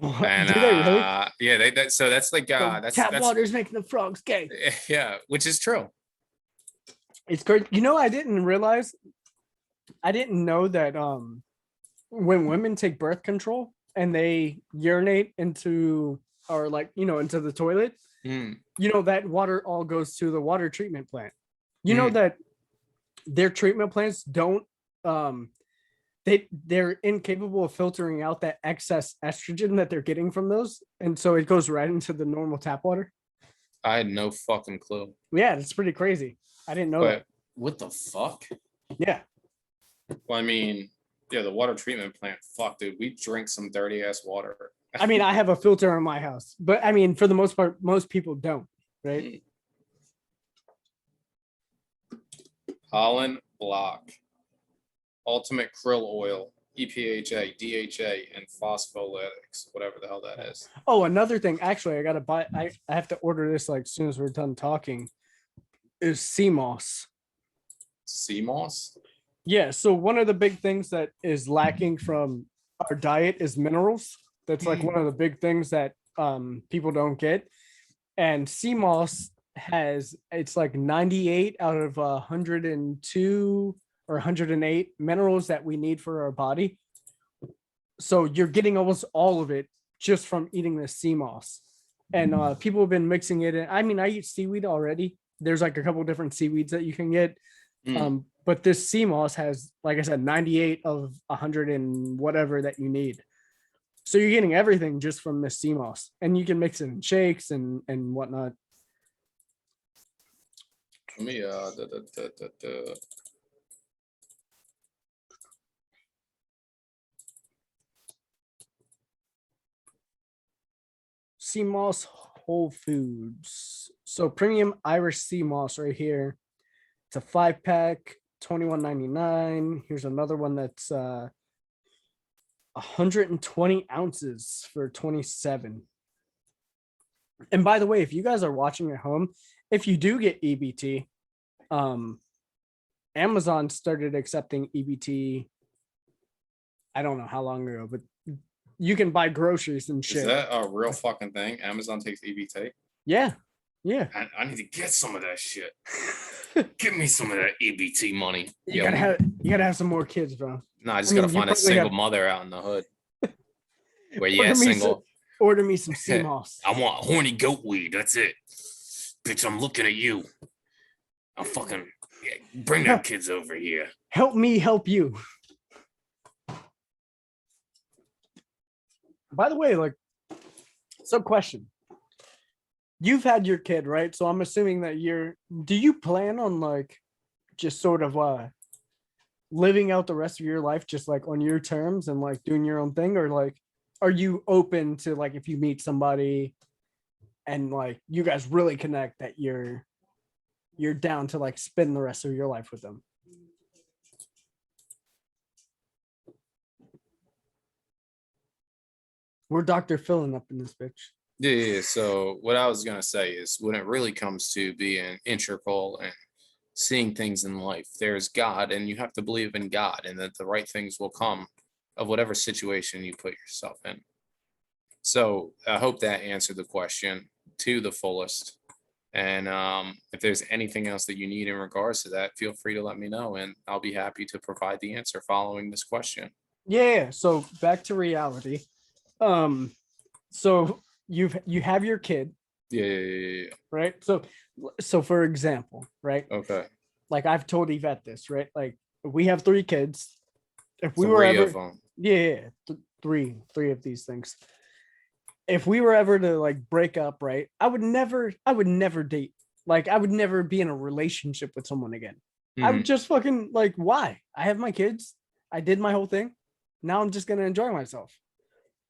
And Do they really? yeah, so that's like that's tap water's making the frogs gay. yeah, which is true. It's great. I didn't know that when women take birth control and they urinate into into the toilet, that water all goes to the water treatment plant. That their treatment plants don't they're incapable of filtering out that excess estrogen that they're getting from those, and so it goes right into the normal tap water. I had no fucking clue. Yeah, it's pretty crazy. I didn't know that. What the fuck? Yeah. Well, I mean, yeah, the water treatment plant. Fuck, dude, we drink some dirty ass water. I mean, I have a filter in my house, but I mean, for the most part, most people don't, right? Holland Block, Ultimate Krill Oil, EPHA, DHA, and phospholitics, whatever the hell that is. Oh, another thing, actually, I gotta buy. I have to order this like as soon as we're done talking. Is sea moss. Sea moss? Yeah. So one of the big things that is lacking from our diet is minerals. That's like one of the big things that people don't get. And sea moss it's like 98 out of 102 or 108 minerals that we need for our body. So you're getting almost all of it just from eating this sea moss. And people have been mixing it in. I mean, I eat seaweed already. There's like a couple different seaweeds that you can get. But this sea moss has, like I said, 98 of 100 and whatever that you need. So you're getting everything just from this sea moss, and you can mix it in shakes and whatnot. Let me Sea moss Whole Foods. So premium Irish sea moss right here. It's a 5-pack, $21.99. Here's another one that's 120 ounces for $27. And by the way, if you guys are watching at home, if you do get EBT, Amazon started accepting EBT. I don't know how long ago, but you can buy groceries and shit. Is that a real fucking thing? Amazon takes EBT? Yeah. I need to get some of that shit. Give me some of that EBT money. You gotta have some more kids, bro. No, I just gotta find a single mother out in the hood. Where single. Order me some sea moss. I want horny goat weed. That's it. Bitch, I'm looking at you. I'm fucking bring them kids over here. Help me help you. By the way, like, so question. You've had your kid, right? So I'm assuming that do you plan on like just sort of living out the rest of your life just like on your terms and like doing your own thing, or like are you open to like if you meet somebody and like you guys really connect that you're down to like spend the rest of your life with them? We're Dr. Filling up in this bitch. Yeah. So what I was gonna say is when it really comes to being integral and seeing things in life, there's God, and you have to believe in God and that the right things will come of whatever situation you put yourself in. So I hope that answered the question to the fullest. And if there's anything else that you need in regards to that, feel free to let me know, and I'll be happy to provide the answer following this question. Yeah. So back to reality. So you have your kid. Yeah. right? So for example, right? Okay. Like I've told Yvette this, right? Like we have 3 kids. If we were Three ever, of them. three of these things. If we were ever to like break up, right? I would never date. Like I would never be in a relationship with someone again. I would just fucking like, why? I have my kids. I did my whole thing. Now I'm just gonna enjoy myself.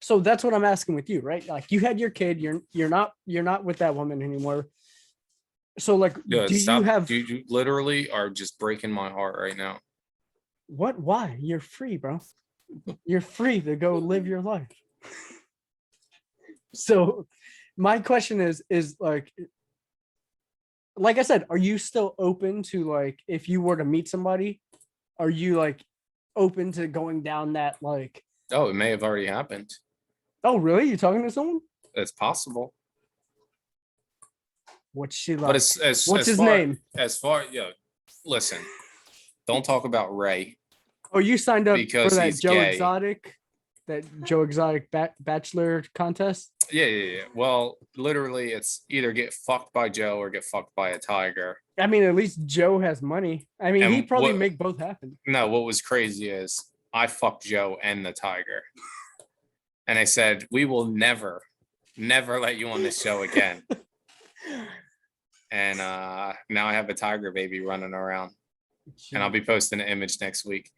So that's what I'm asking with you, right? Like you had your kid, you're not with that woman anymore. So like, Yeah, do you stop. have You literally are just breaking my heart right now. what? Why? You're free, bro. You're free to go live your life. So my question is like I said, are you still open to like if you were to meet somebody, are you like open to going down that like, Oh, it may have already happened. oh really? You talking to someone? It's possible. What's she like? But as What's as his far name? as far yeah, listen, don't talk about Ray Oh, you signed up for because that he's gay. Joe Exotic bachelor contest? Yeah. Well, literally, it's either get fucked by Joe or get fucked by a tiger. I mean, at least Joe has money. I mean, he And probably what? make both happen. No, what was crazy is I fucked Joe and the tiger, and I said we will never let you on this show again. And now I have a tiger baby running around, and I'll be posting an image next week.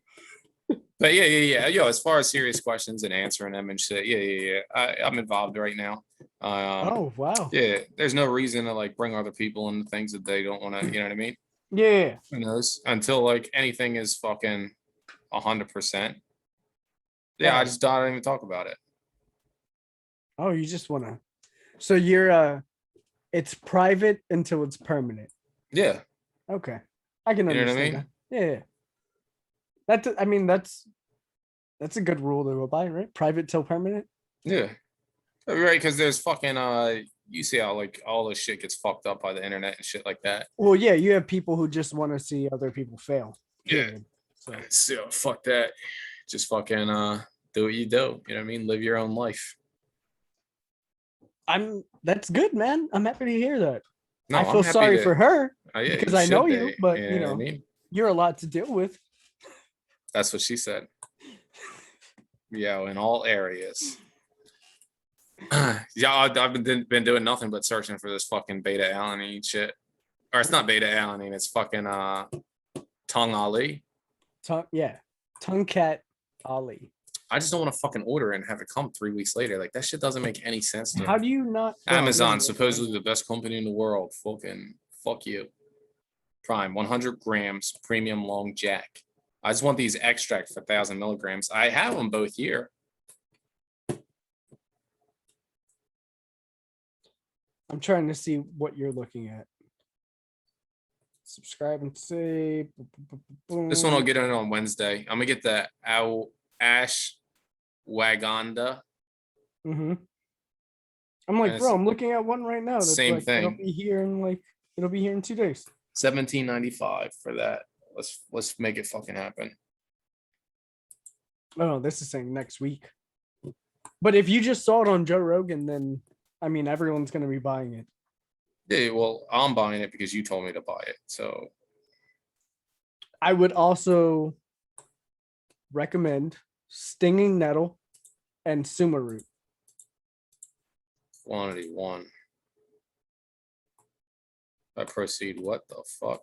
But yeah. Yo, as far as serious questions and answering them and shit, yeah. I'm involved right now. Oh wow. Yeah, there's no reason to like bring other people into things that they don't want to. You know what I mean? Yeah. Who knows? Until like anything is fucking 100%. Yeah, I just don't even talk about it. Oh, you just wanna. So you're it's private until it's permanent. Yeah, Okay, I can you know what I understand mean? that. Yeah. I mean that's a good rule to go by, right? Private till permanent. Yeah, right. Because there's fucking you see how like all this shit gets fucked up by the internet and shit like that. Well, yeah, you have people who just want to see other people fail. Yeah. Period. So So fuck that. Just fucking do what you do. You know what I mean? Live your own life. that's good, man. I'm happy to hear that. No, I I'm feel happy sorry to- for her yeah, because you I know should you, be, but you you know know, what I mean? you're a lot to deal with. That's what she said. Yeah, in all areas. Yeah, I've been doing nothing but searching for this fucking beta alanine shit. Or it's not beta alanine, it's fucking Tongue Ali. Tongue cat Ali. I just don't want to fucking order it and have it come 3 weeks later. Like that shit doesn't make any sense to How me. do you not? Bro, Amazon, no. supposedly the best company in the world. Fucking fuck you. Prime, 100 grams, premium long jack. I just want these extract for 1,000 milligrams. I have them both here. I'm trying to see what you're looking at. Subscribe and save. This one I'll get in on Wednesday. I'm gonna get the Ash Waganda. Mm-hmm. I'm like, And bro, it's I'm looking at one right now. That's same like, thing. It'll be here in 2 days. $17.95 for that. Let's make it fucking happen. Oh, this is saying next week. But if you just saw it on Joe Rogan, then I mean, everyone's gonna be buying it. Yeah, well, I'm buying it because you told me to buy it. So I would also recommend stinging nettle and suma root. quantity 1. I proceed. What the fuck?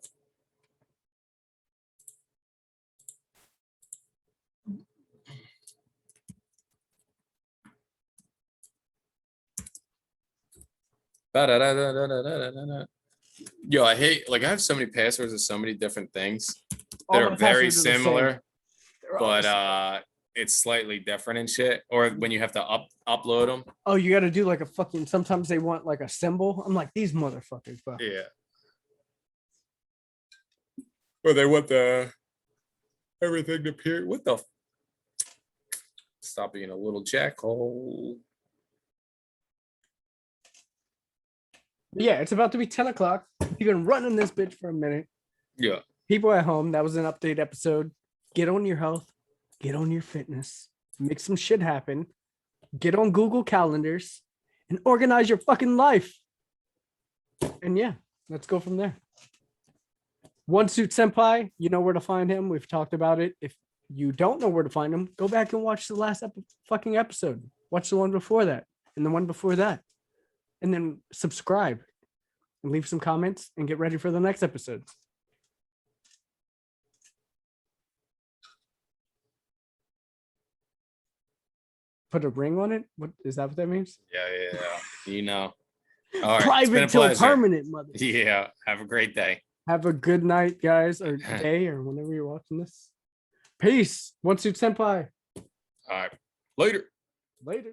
Ba-da-da-da-da-da-da-da. Yo, I hate like I have so many passwords of so many different things All that my are very passwords are the same. similar, They're all the same. but it's slightly different and shit. Or when you have to upload them. Oh, you got to do like a fucking. Sometimes they want like a symbol. I'm like these motherfuckers, bro. Yeah. Or they want the everything to appear. What the? Stop being a little jackhole. Yeah, it's about to be 10 o'clock. You've been running this bitch for a minute. Yeah. People at home, that was an update episode. Get on your health, get on your fitness, make some shit happen, get on Google Calendars, and organize your fucking life. And yeah, let's go from there. One Suit Senpai, you know where to find him. We've talked about it. If you don't know where to find him, go back and watch the last fucking episode. Watch the one before that and the one before that. And then subscribe and leave some comments and get ready for the next episode. Put a ring on it? What is that what that means? Yeah. You know. All right. It's been Private a till pleasure. permanent, mother. Yeah. Have a great day. Have a good night, guys, or day, or whenever you're watching this. Peace. One Suit Senpai. All right. Later. Later.